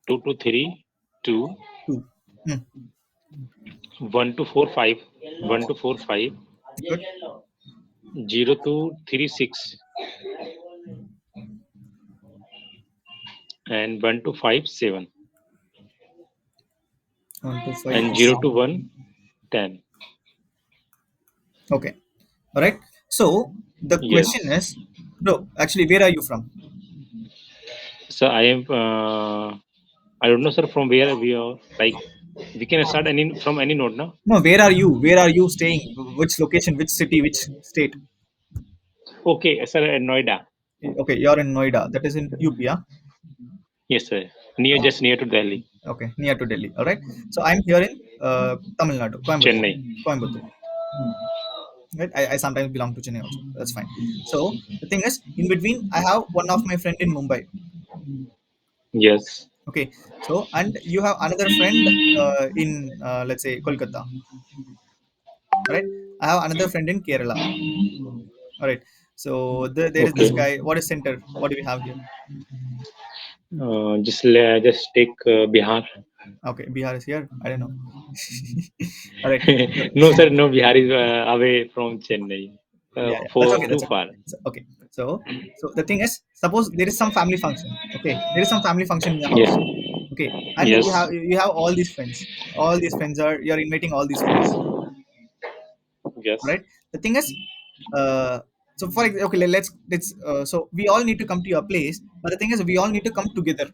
S2: Two to three. Two.
S1: 2. Hmm.
S2: One to four. Five. One to four. Five.
S1: Good.
S2: Zero to three. Six. And one to five. Seven.
S1: 1 to 5
S2: And
S1: is
S2: zero to one. 10.
S1: okay. All right. So the question
S2: Yes.
S1: is, bro, actually, where are you from?
S2: So I am. I don't know, sir. From where we are? Like, we can start any from any node, now.
S1: No, where are you? Where are you staying? Which location? Which city? Which state?
S2: Okay, sir. Noida.
S1: Okay, you're in Noida. That is in UP, yeah?
S2: Yes, sir. Near,
S1: Okay,
S2: just near to Delhi.
S1: okay, near to Delhi. All right. So I'm here in Tamil Nadu, Coimbatore.
S2: Chennai.
S1: Coimbatore. Right. I sometimes belong to Chennai also. That's fine. So the thing is, in between, I have one of my friend in Mumbai.
S2: Yes.
S1: Okay. So and you have another friend in let's say Kolkata. All right. I have another friend in Kerala. All right. So there is this
S2: Okay.
S1: guy. What is center? What do we have here?
S2: Just take Bihar.
S1: Okay, Bihar is here. I don't know. All right. So,
S2: No, sir. No, Bihar is away from Chennai.
S1: yeah, yeah, that's
S2: For
S1: okay.
S2: too
S1: That's okay.
S2: far.
S1: So, okay. So the thing is, suppose there is some family function. Okay, there is some family function in your house.
S2: Yes.
S1: Okay, and
S2: Yes.
S1: you have all these friends. All these friends are you're inviting all these friends,
S2: Yes.
S1: right? The thing is, uh, so okay, so we all need to come to your place, but the thing is, we all need to come together.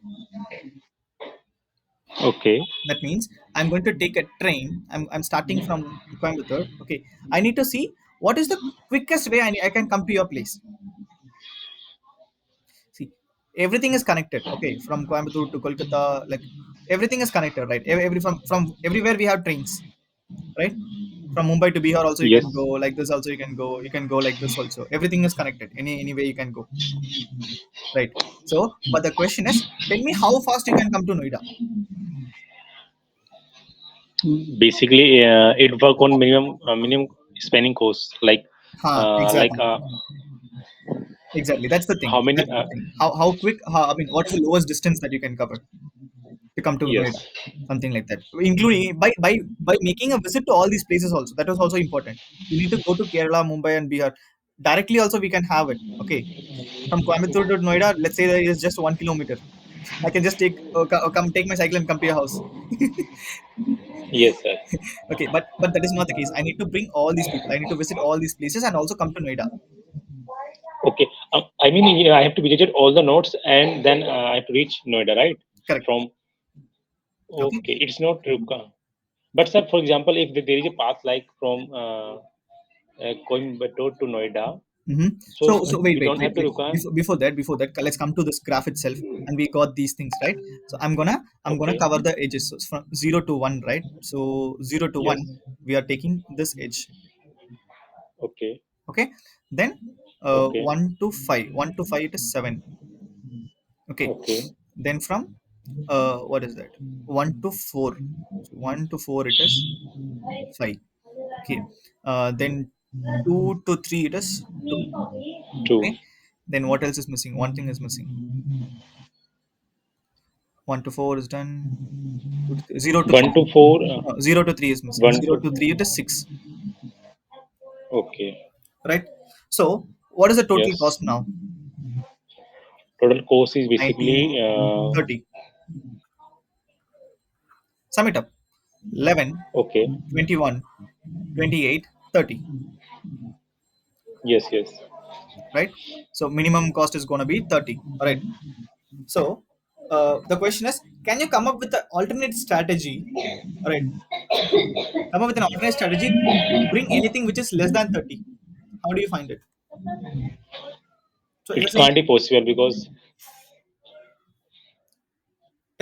S2: Okay.
S1: That means I'm going to take a train. I'm starting from Coimbatore. Okay, I need to see what is the quickest way I can come to your place. See, everything is connected. Okay, from Coimbatore to Kolkata, like everything is connected, right? From everywhere we have trains, right? From Mumbai to Bihar also you can
S2: Yes.
S1: go like this. Also you can go. You can go like this also. Everything is connected. Any way you can go, right? So, but the question is, tell me how fast you can come to Noida.
S2: Basically, it work on minimum spanning course. Like
S1: Exactly. Exactly. That's the thing.
S2: how many?
S1: That's the thing. How quick? I mean, what is the lowest distance that you can cover to come to Noida?
S2: Yes.
S1: Something like that. Including by making a visit to all these places also. That was also important. You need to go to Kerala, Mumbai, and Bihar. Directly also we can have it. Okay. From Coimbatore to Noida, let's say that it is just 1 kilometer. I can just come take my cycle and come to your house.
S2: Yes, sir.
S1: Okay, but that is not the case. I need to bring all these people. I need to visit all these places and also come to Noida.
S2: Okay. I mean, yeah, I have to visit all the nodes and then I have to reach Noida, right?
S1: Correct.
S2: From
S1: Okay.
S2: okay, it's not but sir, for example, if there is a path like from Coimbatore to Noida,
S1: Mm-hmm.
S2: so
S1: So
S2: we don't have to
S1: wait.
S2: Ruka.
S1: Before that, let's come to this graph itself, and we got these things right. So I'm gonna
S2: Okay.
S1: cover the edges. So it's from 0 to 1, right? So 0 to 1,
S2: Yes.
S1: we are taking this edge.
S2: Okay.
S1: Okay. Then
S2: Okay.
S1: 1 to 5, 1 to 5 it is 7. Okay.
S2: Okay.
S1: Then from what is that? 1 to 4. So 1 to 4 it is 5. Okay. Then 2 to 3 it is 2.
S2: Two.
S1: Okay. Then what else is missing? One thing is missing. 1 to 4 is done. 0 to 3.
S2: One to four.
S1: 0 to 3 is missing.
S2: One
S1: Zero
S2: to.
S1: to three it is 6.
S2: Okay.
S1: Right. So what is the total
S2: Yes.
S1: cost now?
S2: Total cost is
S1: 19,
S2: basically
S1: 30. Sum it up. 11,
S2: okay.
S1: 21, 28, 30.
S2: Yes. Yes.
S1: Right. So minimum cost is going to be 30. All right. So the question is, can you come up with an alternate strategy? All right. Come up with an alternate strategy to bring anything which is less than 30. How do you find it? So you're
S2: It
S1: saying,
S2: can't be possible because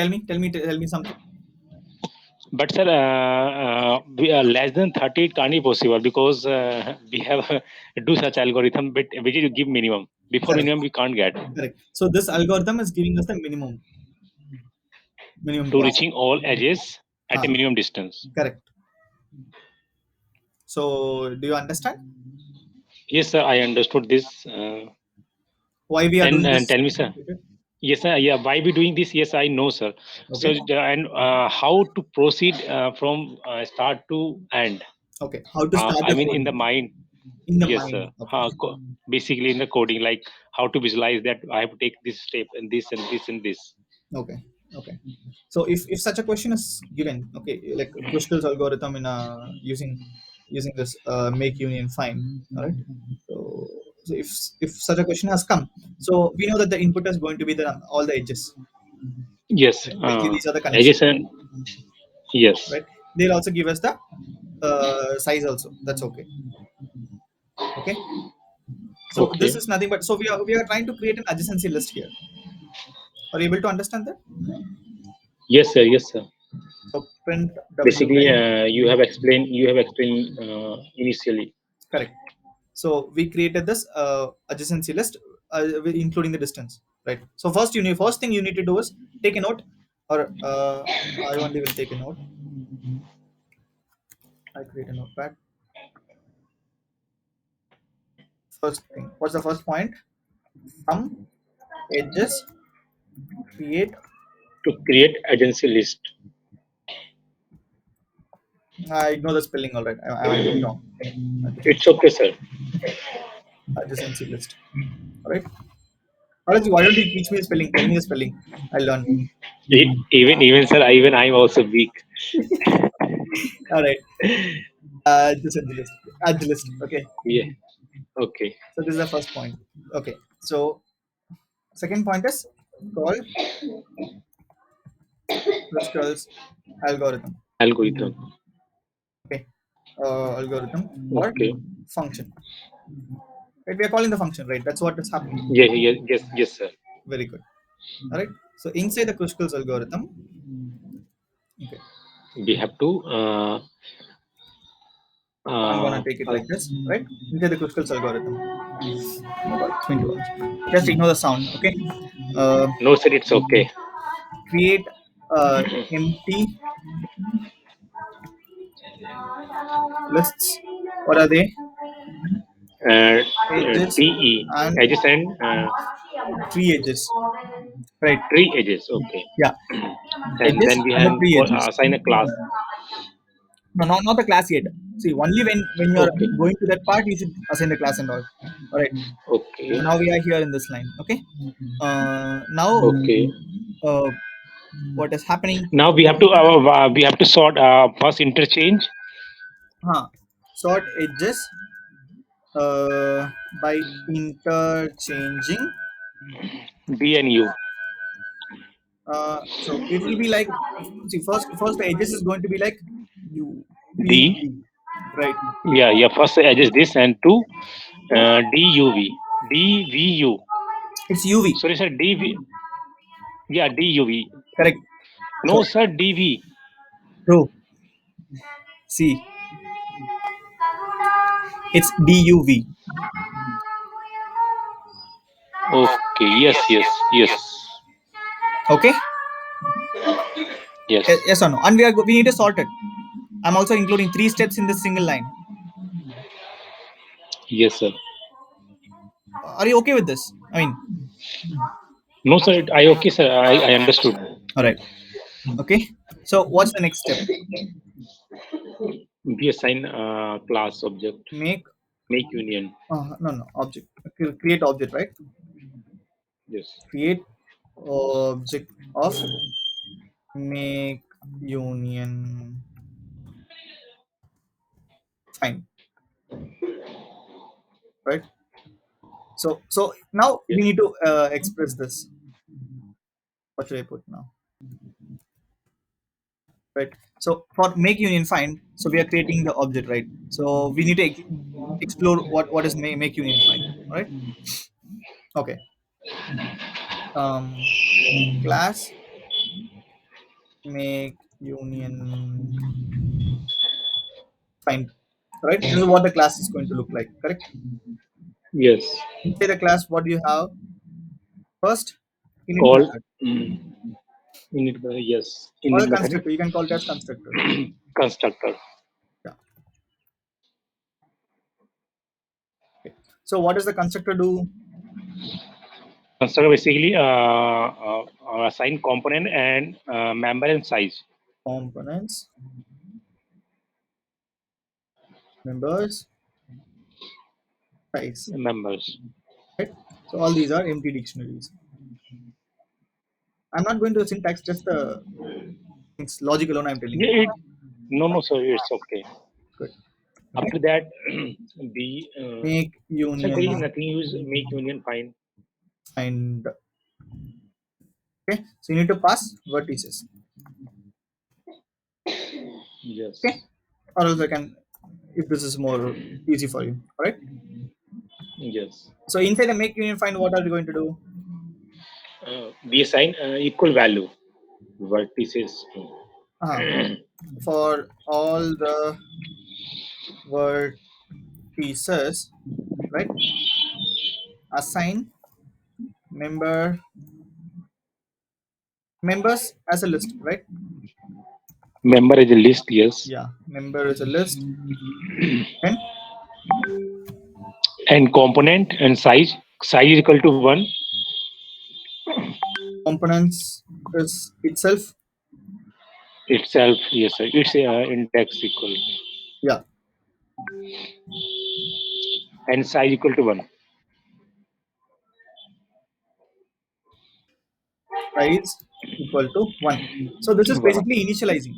S1: Tell me something.
S2: But sir, we are less than 30. It can't be possible because we have do such algorithm, but which is give minimum. Before
S1: Correct.
S2: minimum, we can't get
S1: Correct. So this algorithm is giving us the minimum
S2: to
S1: cost.
S2: reaching all edges at a
S1: Huh.
S2: minimum distance.
S1: Correct. So do you understand
S2: Yes, sir, I understood this.
S1: why we are doing
S2: And
S1: this?
S2: tell me, sir. Yes, sir. Yeah, why we doing this? Yes, I know, sir. So
S1: Okay.
S2: and how to proceed from start to end?
S1: Okay. How to start
S2: I
S1: the
S2: mean, in the
S1: coding
S2: mind.
S1: in the
S2: Yes,
S1: mind?
S2: sir.
S1: Okay.
S2: Basically, in the coding, like how to visualize that I have to take this step and this and this and this.
S1: Okay. Okay. So if such a question is given, okay, like Kruskal's algorithm in using this make union find, all right. So if such a question has come, so we know that the input is going to be the all the edges.
S2: Yes.
S1: Right? Basically, these are the connections,
S2: Adjacent. Yes.
S1: right? They'll also give us the size also. That's okay. Okay. So this
S2: Okay.
S1: is nothing but so we are trying to create an adjacency list here. Are you able to understand that?
S2: Yes, sir. Yes, sir.
S1: So print
S2: Basically,
S1: WA.
S2: you have explained. You have explained initially.
S1: Correct. So we created this adjacency list, including the distance, right? So first thing you need to do is take a note, or I only will take a note. I create a notepad. First thing, what's the first point? From edges, create.
S2: To create agency list.
S1: I ignore the spelling. All right, I might be wrong.
S2: It's
S1: Adjacency,
S2: okay, sir.
S1: adjacency list. All right. Why don't you teach me the spelling? Tell me the spelling. I'll learn.
S2: Even sir, even I'm also weak.
S1: All right. Adjacency list. Add list. Okay.
S2: Yeah. Okay.
S1: So this is the first point. Okay. So second point is called Kruskal's algorithm.
S2: Algorithm.
S1: Okay. Algorithm or
S2: Okay.
S1: function. Right? We are calling the function, right? That's what is happening.
S2: Yeah. Yeah. Yes. Yes, sir.
S1: Very good. All right. So inside the Kruskal's algorithm, okay,
S2: We have to.
S1: I'm gonna
S2: Uh,
S1: take it
S2: uh,
S1: like this, right? Inside the Kruskal's algorithm. Oh my God, it's going to just ignore the sound. Okay. Uh,
S2: no, sir. It's okay.
S1: create empty lists. What are they?
S2: Uh,
S1: Edges
S2: DE
S1: and
S2: edges and
S1: tree edges. Right.
S2: tree edges. Okay.
S1: Yeah.
S2: And
S1: Edges
S2: then we
S1: and the
S2: can
S1: tree edges.
S2: assign a class.
S1: No, not the class yet. See, only when you're
S2: Okay.
S1: going to that part, you should assign the class and all. All right.
S2: Okay.
S1: So now we are here in this line. Okay. Now,
S2: Okay.
S1: uh, what is happening?
S2: Now we have to sort first interchange
S1: Huh. Sort edges by interchanging.
S2: D and U.
S1: So it will be like, see, first the edges is going to be like U P
S2: D.
S1: V, right?
S2: Yeah. Yeah. First edges this and two D U V. D V U.
S1: It's UV.
S2: Sorry, sir. D V. Yeah. D U V.
S1: Correct.
S2: No,
S1: So
S2: sir. D V.
S1: true. See, it's DUV.
S2: Okay. Yes. Yes. Yes.
S1: Okay.
S2: Yes.
S1: Yes or no? And we need to sort it. I'm also including three steps in this single line.
S2: Yes, sir.
S1: Are you okay with this? I mean,
S2: No, sir. I okay, sir. I understood.
S1: all right. Okay. So what's the next step?
S2: We assign class object.
S1: Make
S2: Make union.
S1: no object. Create object, right?
S2: Yes.
S1: Create object of make union fine, right? So now we
S2: Yes.
S1: need to express this. What should I put now? Right. So for make union find, so we are creating the object, right? So we need to explore what is make union find. All right. Okay. Um, class make union find, right? This is what the class is going to look like, correct?
S2: Yes.
S1: Inside the class, what do you have? First, init
S2: Call
S1: method
S2: init, yes,
S1: or
S2: init
S1: the
S2: method
S1: constructor. You can call it as constructor.
S2: constructor.
S1: Yeah. Okay. So what does the constructor do?
S2: Constructor basically assign component and member and size.
S1: Components, members, size,
S2: Members.
S1: right? So all these are empty dictionaries. I'm not going to syntax, just the things logic alone. I'm telling you.
S2: Yeah, no, no, sir, it's okay.
S1: Good. Okay.
S2: After that, the
S1: Make
S2: so there is
S1: union
S2: nothing use make union find.
S1: find. Okay. So you need to pass vertices. Okay.
S2: Yes,
S1: Or else I can, if this is more easy for you. All right.
S2: yes.
S1: So inside the make union find, what are we going to do?
S2: We assign equal value vertices.
S1: Uh, for all the vertices, right? Assign member members as a list, right?
S2: Member is a list. Yes,
S1: Yeah, member is a list. Then
S2: and component and size is equal to one.
S1: components is itself.
S2: Itself, yes, sir. It's index equal
S1: Yeah,
S2: and size equal to one.
S1: size equal to one. So this is
S2: One.
S1: basically initializing,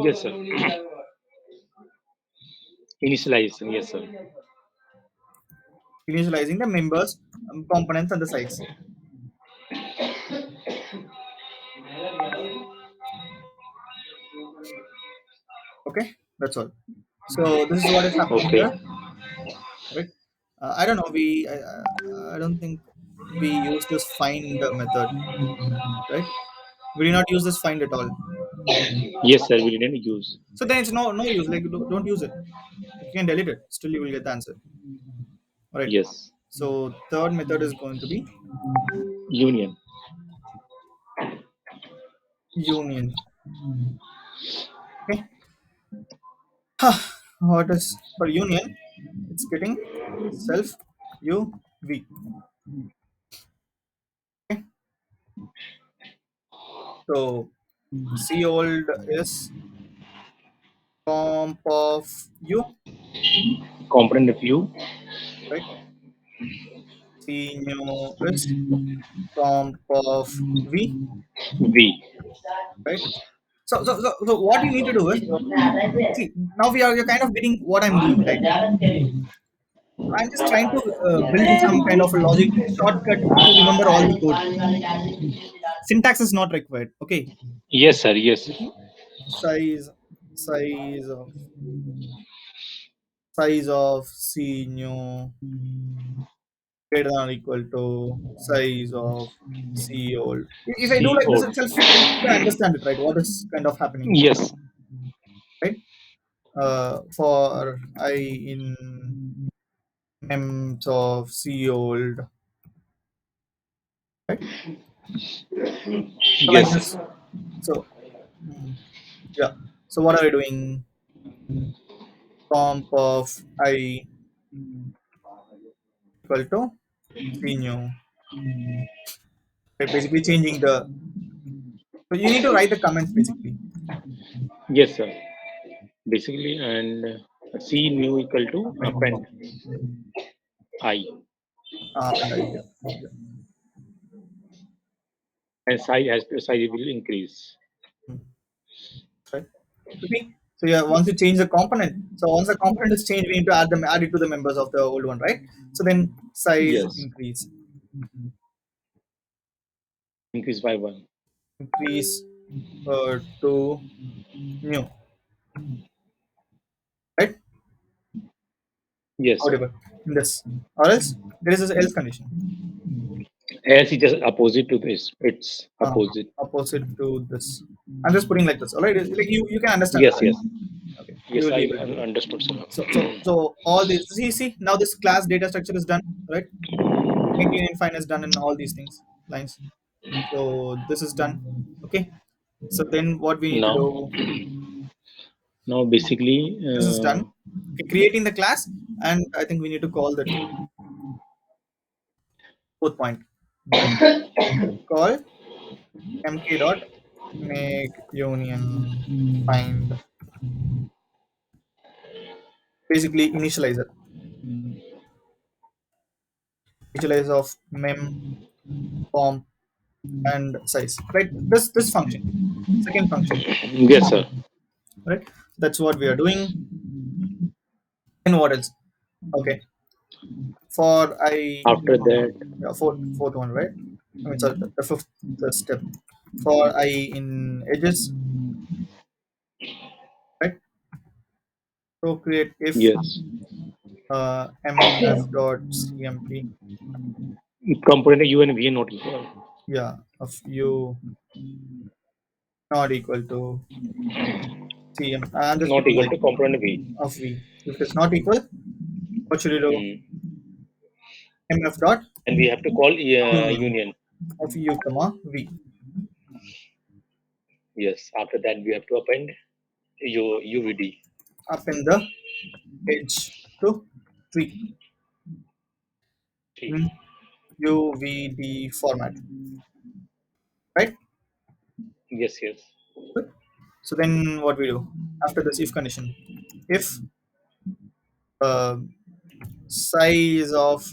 S2: Yes, sir. Initialization. Yes, sir.
S1: initializing the members, components, and the size. Okay, that's all. So this is what is happening
S2: Okay.
S1: here, right? I don't know. I don't think we use this find method, right? We did not use this find at all.
S2: Yes, sir. We didn't use.
S1: So then it's no use. Like don't use it. You can delete it. Still you will get the answer. All right.
S2: Yes.
S1: So third method is going to be
S2: Union.
S1: union. Okay. What is for union? It's getting self u v. Okay. So C old is comp of u,
S2: Component of U.
S1: right? C new is comp of v,
S2: V.
S1: right? So what you need to do is, see, now you're kind of getting what I'm doing, right? I'm just trying to build some kind of a logic shortcut to remember all the code. Syntax is not required. Okay.
S2: Yes, sir. Yes.
S1: Basically, size size of C new greater than or equal to size of C old. If I do
S2: C
S1: like this
S2: old.
S1: itself, you can understand it, right? What is kind of happening,
S2: Yes.
S1: right? For I in mems of C old, right? So like
S2: Yes,
S1: this.
S2: sir.
S1: So yeah. So what are we doing? Comp of I equal to C new. Right? Basically changing the. So you need to write the comments basically.
S2: Yes, sir. Basically, and C new equal to
S1: Append.
S2: append I,
S1: Append I. Yeah. Yeah.
S2: and size will increase.
S1: Hmm. Right. Okay. So yeah, once you change the component, so once the component is changed, we need to add it to the members of the old one, right? So then size
S2: Yes. Increase by one.
S1: increase to new, right?
S2: Yes, sir.
S1: Whatever in this, or else there is this else condition.
S2: S is just opposite to this. It's opposite.
S1: Opposite to this. I'm just putting like this. All right, like you can understand that,
S2: Yes,
S1: right?
S2: yes,
S1: Okay, you
S2: yes.
S1: will be
S2: I
S1: able to do that.
S2: understood, sir.
S1: So all this, see now this class data structure is done, right? Maintaining and fine is done in all these things lines. So this is done. Okay. So then what we need to
S2: Now,
S1: do,
S2: now basically,
S1: this is done. Okay, creating the class, and I think we need to call that fourth point. Done. Call mk dot make union find, basically initializer. Initialize of mem form and size, right? This function, second function,
S2: yes, sir.
S1: right? That's what we are doing. And what else? Okay, for I,
S2: After that,
S1: yeah, fourth one, right? I mean, sorry, the fifth, the step for I in edges, right? So create if
S2: yes,
S1: mf dot cmp,
S2: component U and V are not equal.
S1: yeah, of u not equal to cm. I'm just
S2: Not
S1: putting
S2: equal
S1: like
S2: to component V.
S1: of v. If it's not equal, what should you do?
S2: Hmm.
S1: Mf dot
S2: And we have to call
S1: union
S2: union.
S1: of u comma v
S2: Yes. After that, we have to append UVD.
S1: up in the edge to tree
S2: T.
S1: in UVD format, right?
S2: Yes, yes.
S1: Good. So then what we do after this if condition? If uh, size of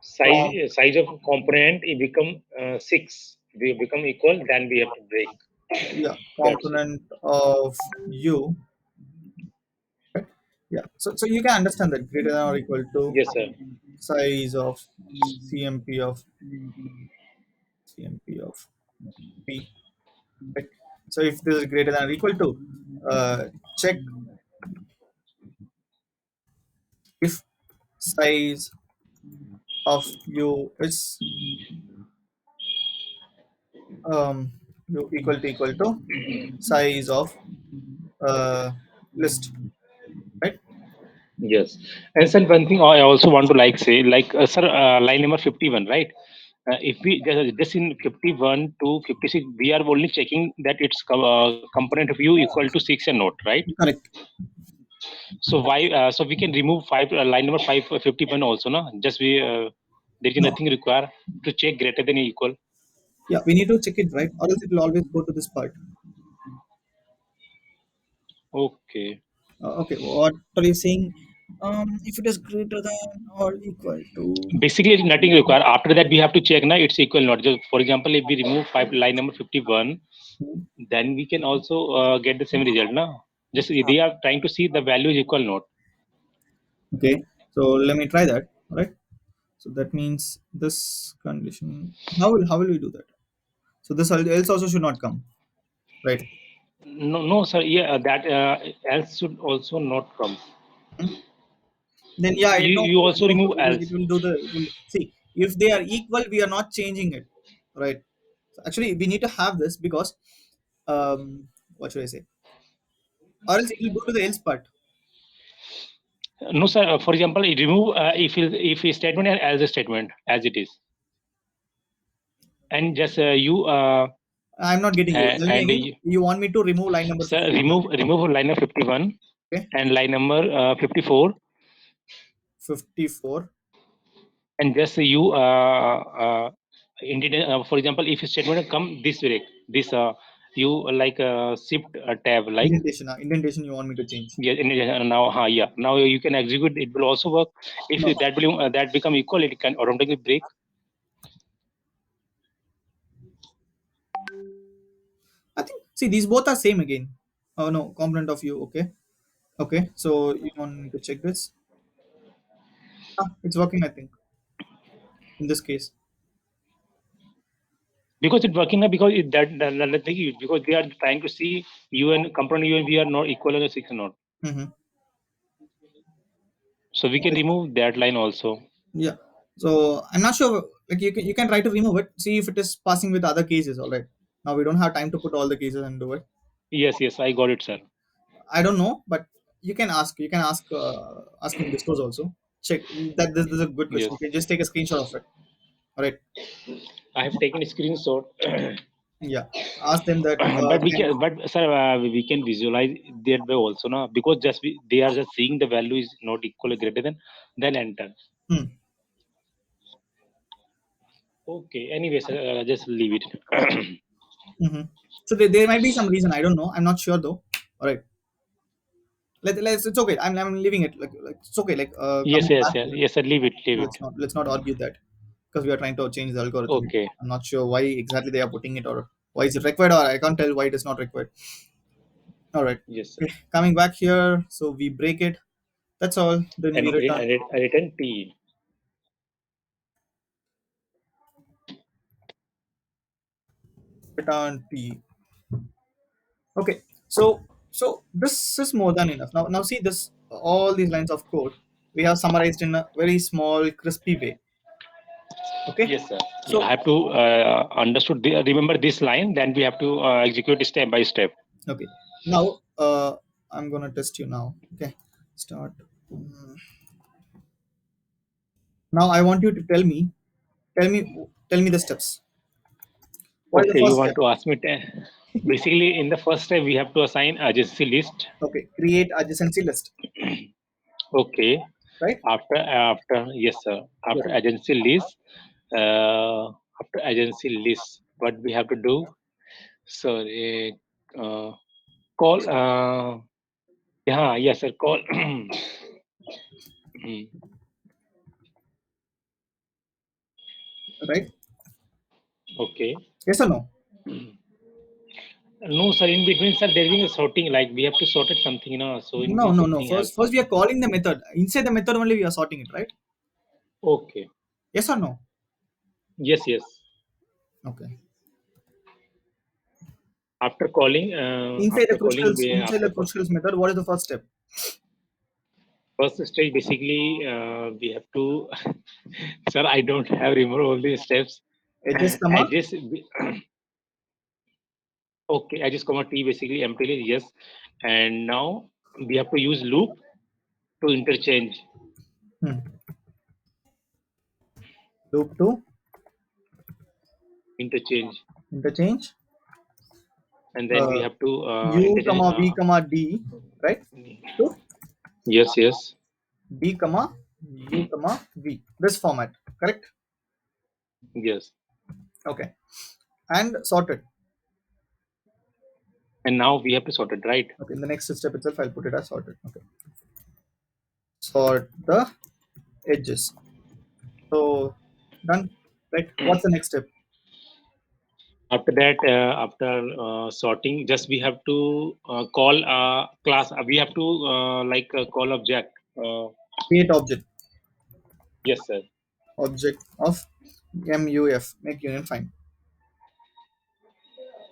S2: Size
S1: com
S2: size of component it become 6. We become equal. Then we have to break.
S1: yeah
S2: That's it.
S1: component of u, right? Yeah. So you can understand that greater than or equal to
S2: Yes, sir.
S1: size of CMP of CMP of p, right? So if this is greater than or equal to, check if size of u is um u equal to size of uh, list, right?
S2: Yes. And sir, one thing I also want to like say, like sir, line number 51, right? If we just in 51 to 56, we are only checking that its component of u equal to 6 and not, right?
S1: Correct.
S2: So why? So we can remove five line number 51 also, no? Just we there is
S1: No.
S2: nothing required to check greater than or equal.
S1: Yeah, we need to check it, right? Or else it will always go to this part.
S2: Okay.
S1: Okay, what are you saying? If it is greater than or equal to.
S2: Basically, nothing required. After that, we have to check now it's equal or not. Just for example, if we remove five line number 51, then we can also get the same result. Now, just they are trying to see the value is equal or not.
S1: Okay, so let me try that. All right. So that means this condition. How will we do that? So this else also should not come, right?
S2: No, no, sir. Yeah, that else should also not come.
S1: Hmm? Then yeah, I know
S2: You also
S1: no,
S2: remove
S1: it
S2: else.
S1: will do the. It will see if they are equal, we are not changing it, right? So actually, we need to have this because what should I say? Or else it will go to the else part.
S2: No, sir. For example, remove if a statement and as a statement as it is, and just you
S1: I'm not getting you. Tell me
S2: and
S1: again. You want me to remove line number
S2: sir
S1: 51?
S2: remove line number 51
S1: Okay,
S2: and line number 54,
S1: 54.
S2: and just you indeed, for example, if a statement come this way, this you like shift tab like
S1: Indentation. Indentation. You want me to change?
S2: yeah, now yeah, now you can execute it will also work. If
S1: No,
S2: that will that become equal, it can automatically break.
S1: I think. See, these both are same again. Oh no, component of you. Okay, okay. So you want me to check this? It's working. I think in this case.
S2: Because it's working now because that thing is because they are trying to see you and component you and we are not equal or six or not.
S1: Mm-hmm.
S2: So we can remove that line also.
S1: Yeah. So I'm not sure. Like you can try to remove it, see if it is passing with other cases. All right, now we don't have time to put all the cases and do it.
S2: Yes, yes, I got it, sir.
S1: I don't know, but you can ask in discourse also. Check that this is a good question.
S2: Yes,
S1: You can just take a screenshot of it. All right.
S2: I have taken a screenshot.
S1: Yeah, ask them that
S2: But we
S1: can
S2: can, but sir, we can visualize that way also, no? Because they are just seeing the value is not equal or greater than, then enter.
S1: hmm,
S2: Okay. Anyway, sir, just leave it.
S1: hmm. So there might be some reason, I don't know, I'm not sure though. All right, let's it's okay, I'm leaving it, like it's okay, like
S2: Yes,
S1: coming
S2: yes,
S1: back
S2: yes,
S1: to it.
S2: yes, sir. Leave it, leave it.
S1: Let's not argue that, because we are trying to change the algorithm.
S2: Okay.
S1: I'm not sure why exactly they are putting it, or why is it required, or I can't tell why it is not required. All right.
S2: Yes, sir.
S1: Okay, coming back here, so we break it, that's all, then we
S2: And
S1: return.
S2: I written T.
S1: Return p. Okay, so this is more than enough. Now see this, all these lines of code we have summarized in a very small crispy way. Okay,
S2: Yes, sir. Yeah, I
S1: so
S2: have to understood. Remember this line. Then we have to execute step by step.
S1: okay, now I'm gonna test you now. Okay, start. Mm. Now I want you to tell me tell me the steps. What is the
S2: Okay, you
S1: first
S2: want
S1: step?
S2: to ask me? Basically, in the first step, we have to assign agency list.
S1: Okay, create adjacency list,
S2: Okay.
S1: right?
S2: After yes, sir.
S1: Yes.
S2: After agency list, after agency list, what we have to do? Sorry, call. Yeah, yes, sir. Call. Mm,
S1: Right?
S2: okay.
S1: Yes or no?
S2: No, sir. In between, sir, there is a sorting. Like we have to sort it something, you know. So in
S1: No,
S2: between
S1: no, no.
S2: something
S1: First,
S2: else.
S1: first we are calling the method. Inside the method only we are sorting it, right?
S2: Okay.
S1: Yes or no?
S2: Yes, yes.
S1: Okay.
S2: After calling,
S1: Inside the crucials method, what is the first step?
S2: first stage, basically, we have to. Sir, I don't have remember all these steps.
S1: Edges, comma.
S2: Edges. Okay, edges comma T basically empty list, yes. And now we have to use loop to interchange,
S1: Hmm. Loop to
S2: interchange,
S1: interchange.
S2: and then we
S1: Uh,
S2: have to
S1: U,
S2: interchange.
S1: comma V, comma D, right? To
S2: Yes, yes,
S1: D, comma U, comma V. This format, correct?
S2: yes.
S1: Okay. And sorted.
S2: And now we have to sort it, right?
S1: Okay. In the next step itself, I'll put it as sorted. Okay. Sort the edges. So done. Right. What's the next step?
S2: After that, after sorting, just we have to call class. We have to like call object.
S1: Create object.
S2: Yes, sir.
S1: Object of MUF. Make union find.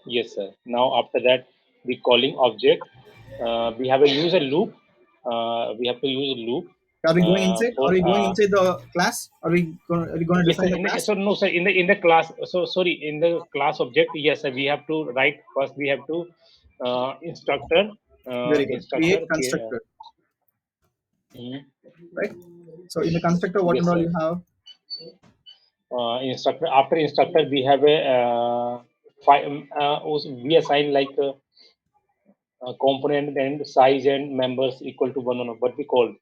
S2: Yes, sir. Now after that, we calling object. We have a user loop. We have to use a loop
S1: Are we going inside? Are
S2: for
S1: we going inside the class? Are we going to
S2: yes, sir.
S1: define the class?
S2: So no, sir. In the class. So sorry. In the class object, yes, sir. We have to write first. We have to instructor
S1: Very good. Create
S2: instructor.
S1: constructor.
S2: Mhm.
S1: Right. So in the constructor, what
S2: Yes,
S1: and all
S2: sir.
S1: you have?
S2: Instructor. After instructor, we have a we assign like component and size and members equal to one on what we call.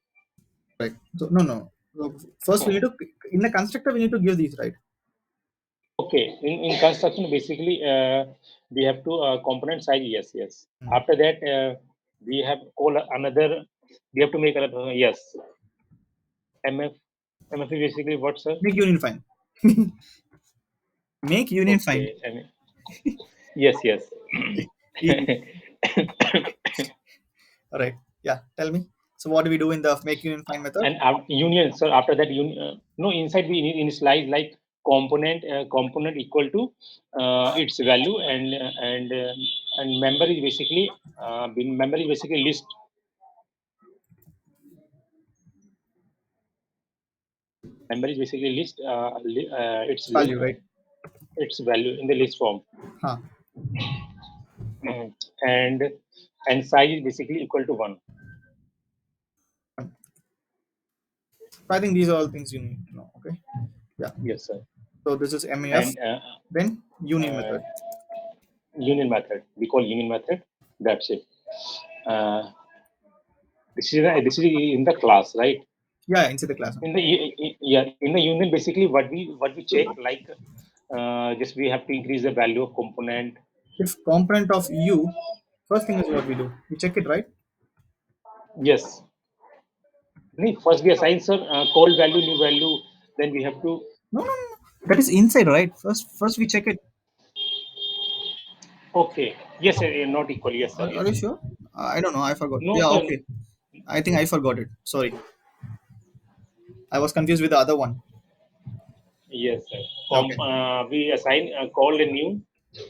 S1: Right. So no, no. So first we need to in the constructor we need to give these, right.
S2: Okay, in construction, basically, we have to component size. Yes, yes.
S1: Hmm.
S2: After that, we have call another. We have to make another. Yes, MF. MF is basically what, sir?
S1: Make union find. Make union find.
S2: Okay, yes, yes.
S1: Easy. All right. Yeah. Tell me. So what do we do in the make union find method?
S2: And union. So after that, no inside we initialize like component equal to its value and member is basically member is basically list. Member is basically list
S1: value, right?
S2: its value in the list form.
S1: Huh.
S2: Mhm. And size is basically equal to 1.
S1: I think these are all things you need to know. Okay. Yeah.
S2: Yes, sir.
S1: So this is MEF.
S2: And
S1: Then union
S2: uh,
S1: method.
S2: union method. We call union method. That's it. Uh, this is in the class, right?
S1: Yeah, inside the class.
S2: Yeah, in the union, basically what we check, like just we have to increase the value of component.
S1: If component of U, first thing is what we do. We check it, right?
S2: Yes. First we assign, sir, call value, new value. Then we have to.
S1: No, no, no, no. That is inside, right? First we check it.
S2: Okay. Yes, sir. Not equal. Yes, sir.
S1: Are you
S2: Yes.
S1: sure? I don't know. I forgot.
S2: No,
S1: Yeah,
S2: sir.
S1: okay. I think I forgot it. Sorry, I was confused with the other one.
S2: Yes, sir.
S1: Okay.
S2: We assign call a new.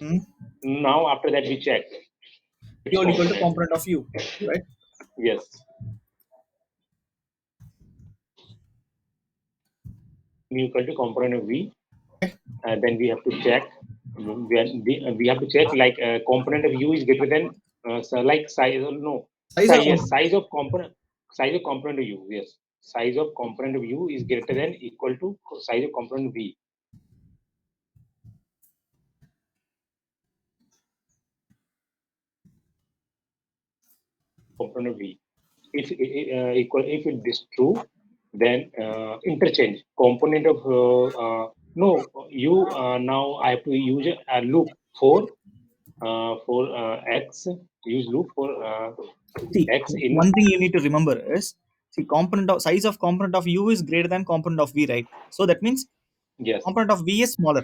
S1: Hmm.
S2: Now after that we check
S1: P
S2: its
S1: all equal to
S2: component.
S1: component of U, right?
S2: Yes. Mu equal to component of V.
S1: Okay.
S2: Then we have to check. We have to check, like component of U is greater than, so like size, no,
S1: Size of
S2: yes, size of component of U, yes, size of component of U is greater than equal to size of component V, component of V. If it is true, then interchange component of no U. Now I have to use a loop for x. Use loop for
S1: see,
S2: x in.
S1: one thing you need to remember is, see, component of size of component of U is greater than component of V, right? So that means
S2: Yes.
S1: component of V is smaller,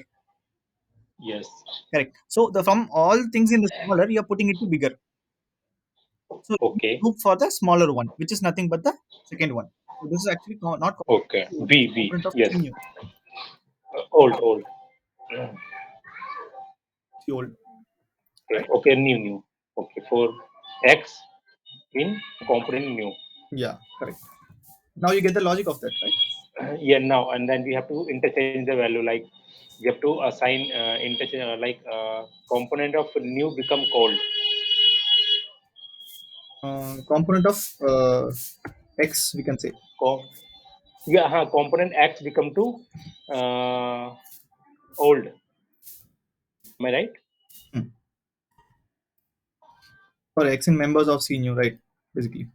S2: Yes.
S1: correct? So the from all things in the smaller, you are putting it to bigger. So you
S2: Okay.
S1: look for the smaller one, which is nothing but the second one. So this is actually not
S2: Okay. V.
S1: component of
S2: Yes.
S1: senior,
S2: Old.
S1: old,
S2: Okay.
S1: right?
S2: Okay. New. Okay. For X in component new.
S1: Yeah, correct. Now you get the logic of that, right?
S2: Yeah. Now and then we have to interchange the value. Like we have to assign interchange, like component of new become cold.
S1: Component of X, we can say.
S2: Com- yeah. Component X become to uh, old. Am I right?
S1: Hmm. For X in members of senior, right? Basically.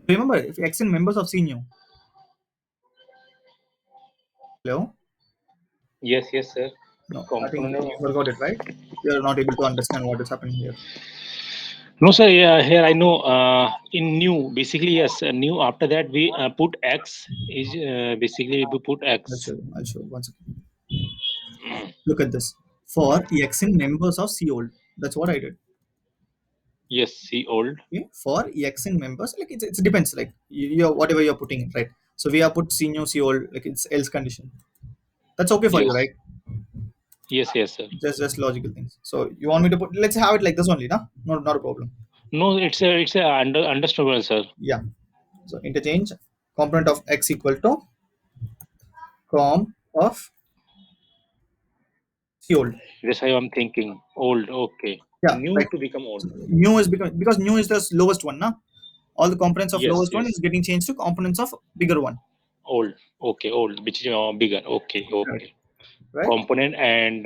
S1: Remember, if X in members of senior. Hello?
S2: Yes. Yes, sir.
S1: No, I think
S2: Component
S1: you
S2: of.
S1: forgot it, right? You're not able to understand what is happening here.
S2: No, sir. Yeah, here I know. In new, basically, yes, new. After that, we put X. Is basically we put
S1: I'll
S2: X.
S1: show you. I'll show you. One second. Look at this. For X in members of C old. That's what I did.
S2: Yes, C old.
S1: Okay. For X in members, like it depends. Like you're whatever you're putting in, right? So we have put senior C old, like it's else condition. That's okay for you,
S2: Yes.
S1: right?
S2: Yes, yes, sir.
S1: Just logical things. So you want me to put? Let's have it like this only, no? Not a problem.
S2: No, it's a understandable, sir.
S1: Yeah. So interchange component of X equal to com of C old.
S2: That's how I'm thinking. Old. Okay.
S1: Yeah,
S2: New
S1: right.
S2: to become
S1: So
S2: old.
S1: new is because new is the lowest one, na? All the components of
S2: Yes,
S1: lowest one is
S2: yes.
S1: getting changed to components of bigger one.
S2: Old. Okay, old, which is bigger. Okay,
S1: Correct.
S2: okay.
S1: Right?
S2: Component and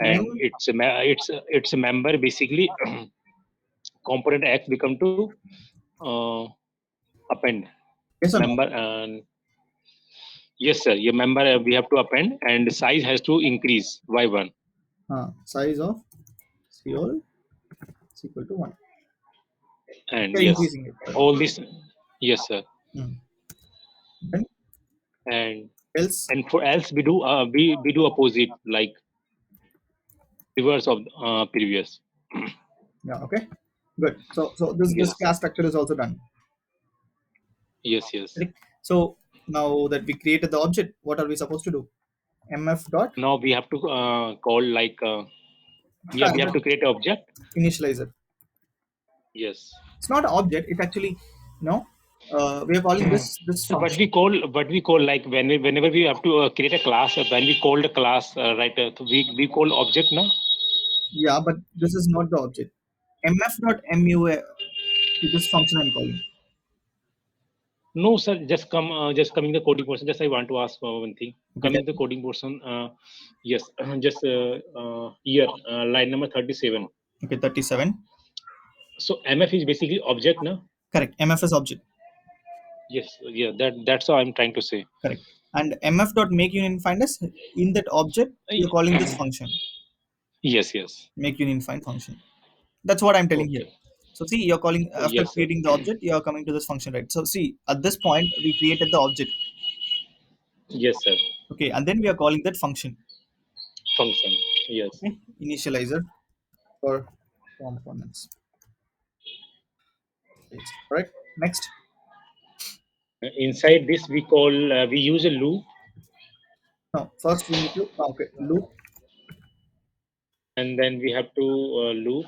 S1: New.
S2: it's a member basically. Component X become to uh, append
S1: Yes or no?
S2: member, and yes, sir. Your member we have to append, and the size has to increase by one.
S1: Size of C old is equal to 1.
S2: And
S1: You're
S2: yes,
S1: increasing it. Right?
S2: all this. Yes, sir.
S1: Hmm. Then
S2: And
S1: else.
S2: for else we do opposite, like reverse of previous.
S1: Yeah, okay. Good. So this
S2: Yes,
S1: class structure is also done.
S2: yes, yes.
S1: Correct? So now that we created the object, what are we supposed to do? MF dot
S2: Now we have to call, like yeah, we have to create an object.
S1: initializer.
S2: Yes.
S1: It's not an object. It actually, no. We are calling this
S2: So
S1: function.
S2: what we call like whenever we have to create a class, when we call the class, right? So we call object, na?
S1: Yeah, but this is not the object. Mf.mu this function I'm calling.
S2: No, sir. Just coming the coding portion. Just I want to ask one thing.
S1: Okay,
S2: Coming the coding portion. Yes. Just here, line number 37.
S1: okay, 37.
S2: So MF is basically object, na?
S1: Correct. MF is object.
S2: Yes. Yeah. That's how I'm trying to say.
S1: Correct. And mf dot make union find us in that object. You're calling this function
S2: Yes. Yes.
S1: make union find function. That's what I'm telling here.
S2: Okay.
S1: So see, you're calling after
S2: Yes, sir.
S1: creating the object, you're coming to this function, right? So see, at this point we created the object,
S2: Yes, sir.
S1: okay, and then we are calling that function,
S2: Function. Yes.
S1: okay, initializer for components. Correct. Next,
S2: Inside this, we use a loop,
S1: now first we need to okay loop.
S2: and then we have to loop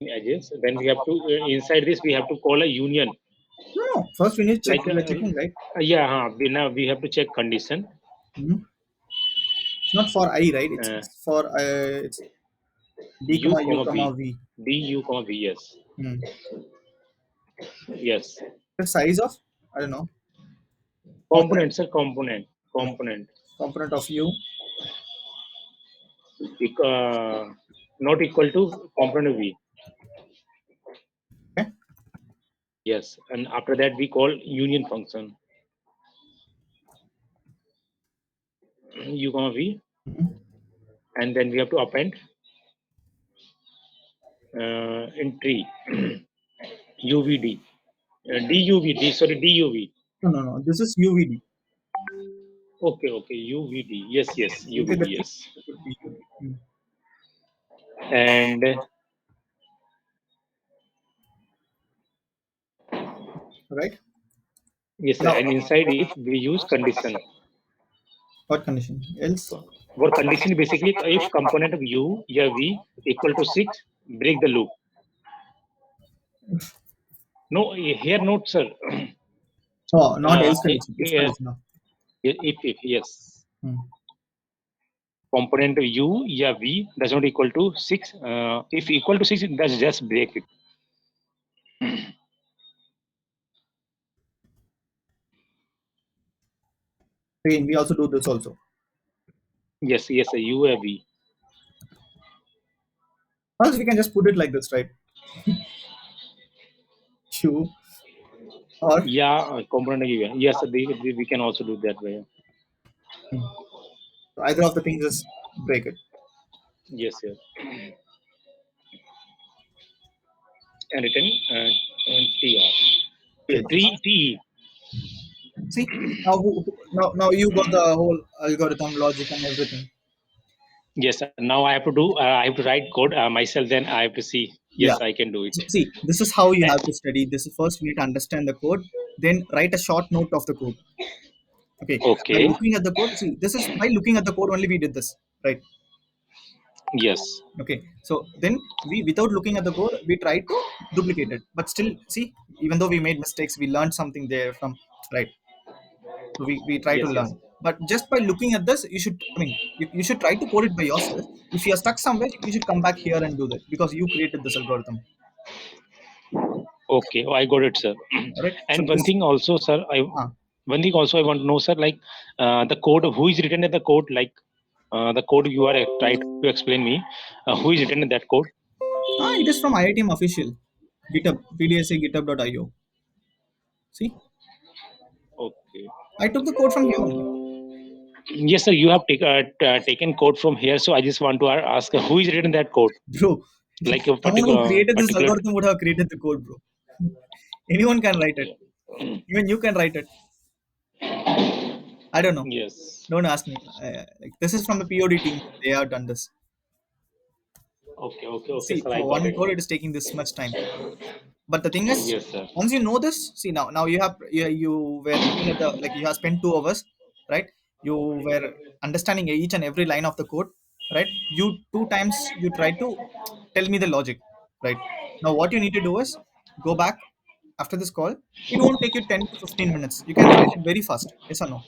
S2: in edges. Then we have to inside this we have to call a union.
S1: No, no. First we need to check.
S2: Like
S1: We are checking, right?
S2: yeah, now we have to check condition.
S1: Mhm. It's not for I, right? It's,
S2: Uh,
S1: it's for it's d
S2: U
S1: comma u
S2: comma
S1: comma
S2: V,
S1: v.
S2: D U comma V. Yes,
S1: Hmm.
S2: yes.
S1: The size of I don't know component.
S2: Component, sir. Component,
S1: Okay.
S2: component.
S1: Component of u.
S2: Not equal to component of V.
S1: Okay.
S2: Yes, and after that we call union function U comma V,
S1: Mhm.
S2: and then we have to append in tree UVD. DUVD, sorry, DUV.
S1: No, no, no. This is uvd.
S2: Okay, okay, UVD. Yes, yes,
S1: Okay,
S2: UVD,
S1: the t
S2: yes.
S1: should be UV. Hmm.
S2: And
S1: Right.
S2: yes, sir,
S1: Now,
S2: and inside it we use condition.
S1: what condition? Else.
S2: For condition, basically, if component of U, yeah, V equal to 6, break the loop. No, here note, sir.
S1: Oh, not else
S2: Eh,
S1: condition. Else condition. No.
S2: if yes,
S1: Hmm.
S2: component of U, yeah, V does not equal to 6. If equal to 6, that's just break it.
S1: Again, we also do this also.
S2: Yes, yes, U, V.
S1: Or else we can just put it like this, right? Q or
S2: Yeah, component of U. Yes, we can also do that way.
S1: hmm. So either of the things is break it.
S2: Yes, yes. And written TR.
S1: Okay.
S2: TE.
S1: See now, now you got the whole algorithm, logic, and everything.
S2: Yes, now I have to do. I have to write code myself. Then I have to see.
S1: Yeah.
S2: Yes, I can do it.
S1: So see, this is how you
S2: Eh,
S1: have to study. This is first we need to understand the code, then write a short note of the code. Okay. By
S2: Okay.
S1: looking at the code, see, this is by looking at the code only we did this, right?
S2: Yes.
S1: Okay. So then we, without looking at the code, we try to duplicate it. But still, see, even though we made mistakes, we learned something there from, right? So we try to
S2: Yes. Yes.
S1: learn. But just by looking at this, you should, I mean, you should try to code it by yourself. If you're stuck somewhere, you should come back here and do that because you created this algorithm.
S2: Okay. Oh, I got it, sir.
S1: All right. So
S2: And one
S1: this,
S2: thing also, sir.
S1: uh,
S2: One thing also I want to know, sir. Like the code. Who is written in the code? Like the code you are trying to explain me. Who is written in that code?
S1: it is from IITM official. GitHub, PDSA github.io. See,
S2: Okay.
S1: I took the code from here only.
S2: Yes, sir. You have taken code from here. So I just want to ask who is written that code?
S1: Bro,
S2: Like a
S1: someone who
S2: particular
S1: created this
S2: particular.
S1: algorithm would have created the code, bro. Anyone can write it. Even you can write it. I don't know.
S2: Yes.
S1: Don't ask me. Like this is from the POD team. They have done this.
S2: Okay. Okay. Okay,
S1: See,
S2: sir. I
S1: for
S2: got
S1: one
S2: it.
S1: code, it is taking this much time. But the thing is,
S2: Yes, sir.
S1: once you know this, see now you were looking at the like you have spent 2 hours, right? You were understanding each and every line of the code, right? You two times you try to tell me the logic, right? Now what you need to do is go back after this call, it won't take you 10 to 15 minutes. You can write it very fast. Yes or no?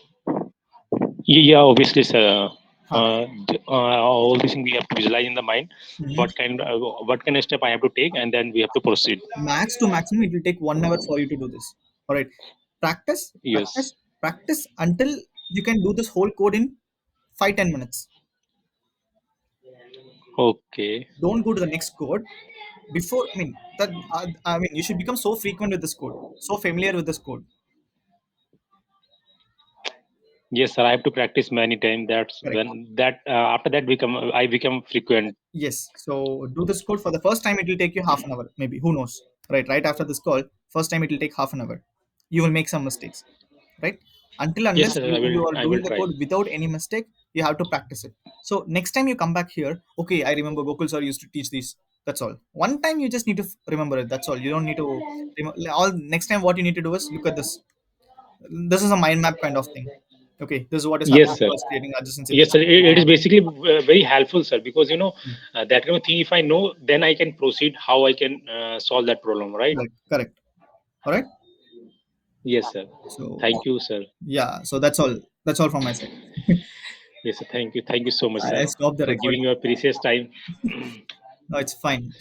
S2: Yeah, obviously, sir.
S1: Huh.
S2: All these things we have to visualize in the mind.
S1: Mhm.
S2: What kind of step I have to take, and then we have to proceed.
S1: Max to maximum, it will take 1 hour for you to do this. All right. Practice,
S2: Yes.
S1: practice, practice until you can do this whole code in 5 10 minutes.
S2: Okay.
S1: Don't go to the next code before. I mean that. I mean you should become so frequent with this code, so familiar with this code.
S2: Yes, sir. I have to practice many times. That's
S1: Correct.
S2: when that after that become I become frequent.
S1: Yes. So do this code for the first time. It will take you half an hour, maybe. Who knows? Right. Right after this call, first time it will take half an hour. You will make some mistakes. Right. Until
S2: Yes,
S1: unless
S2: sir.
S1: you are
S2: I will
S1: doing the
S2: try.
S1: code without any mistake, you have to practice it. So next time you come back here, okay, I remember Gokul sir used to teach this. That's all. One time you just need to remember it. That's all. You don't need to. All next time what you need to do is look at this. This is a mind map kind of thing. Okay, this is what is happening
S2: Yes, sir.
S1: while creating adjacency.
S2: Yes,
S1: This
S2: sir.
S1: is what is
S2: It is
S1: happening.
S2: basically very helpful, sir, because
S1: Hmm.
S2: that kind of thing. If I know, then I can proceed how I can solve that problem. Right.
S1: Correct. Correct. All right.
S2: Yes, sir.
S1: So
S2: Thank you, sir.
S1: yeah. So that's all. That's all from my side.
S2: Yes, sir. Thank you. Thank you so much,
S1: I
S2: sir,
S1: stopped the
S2: for
S1: recording.
S2: giving your precious time.
S1: No, it's fine. So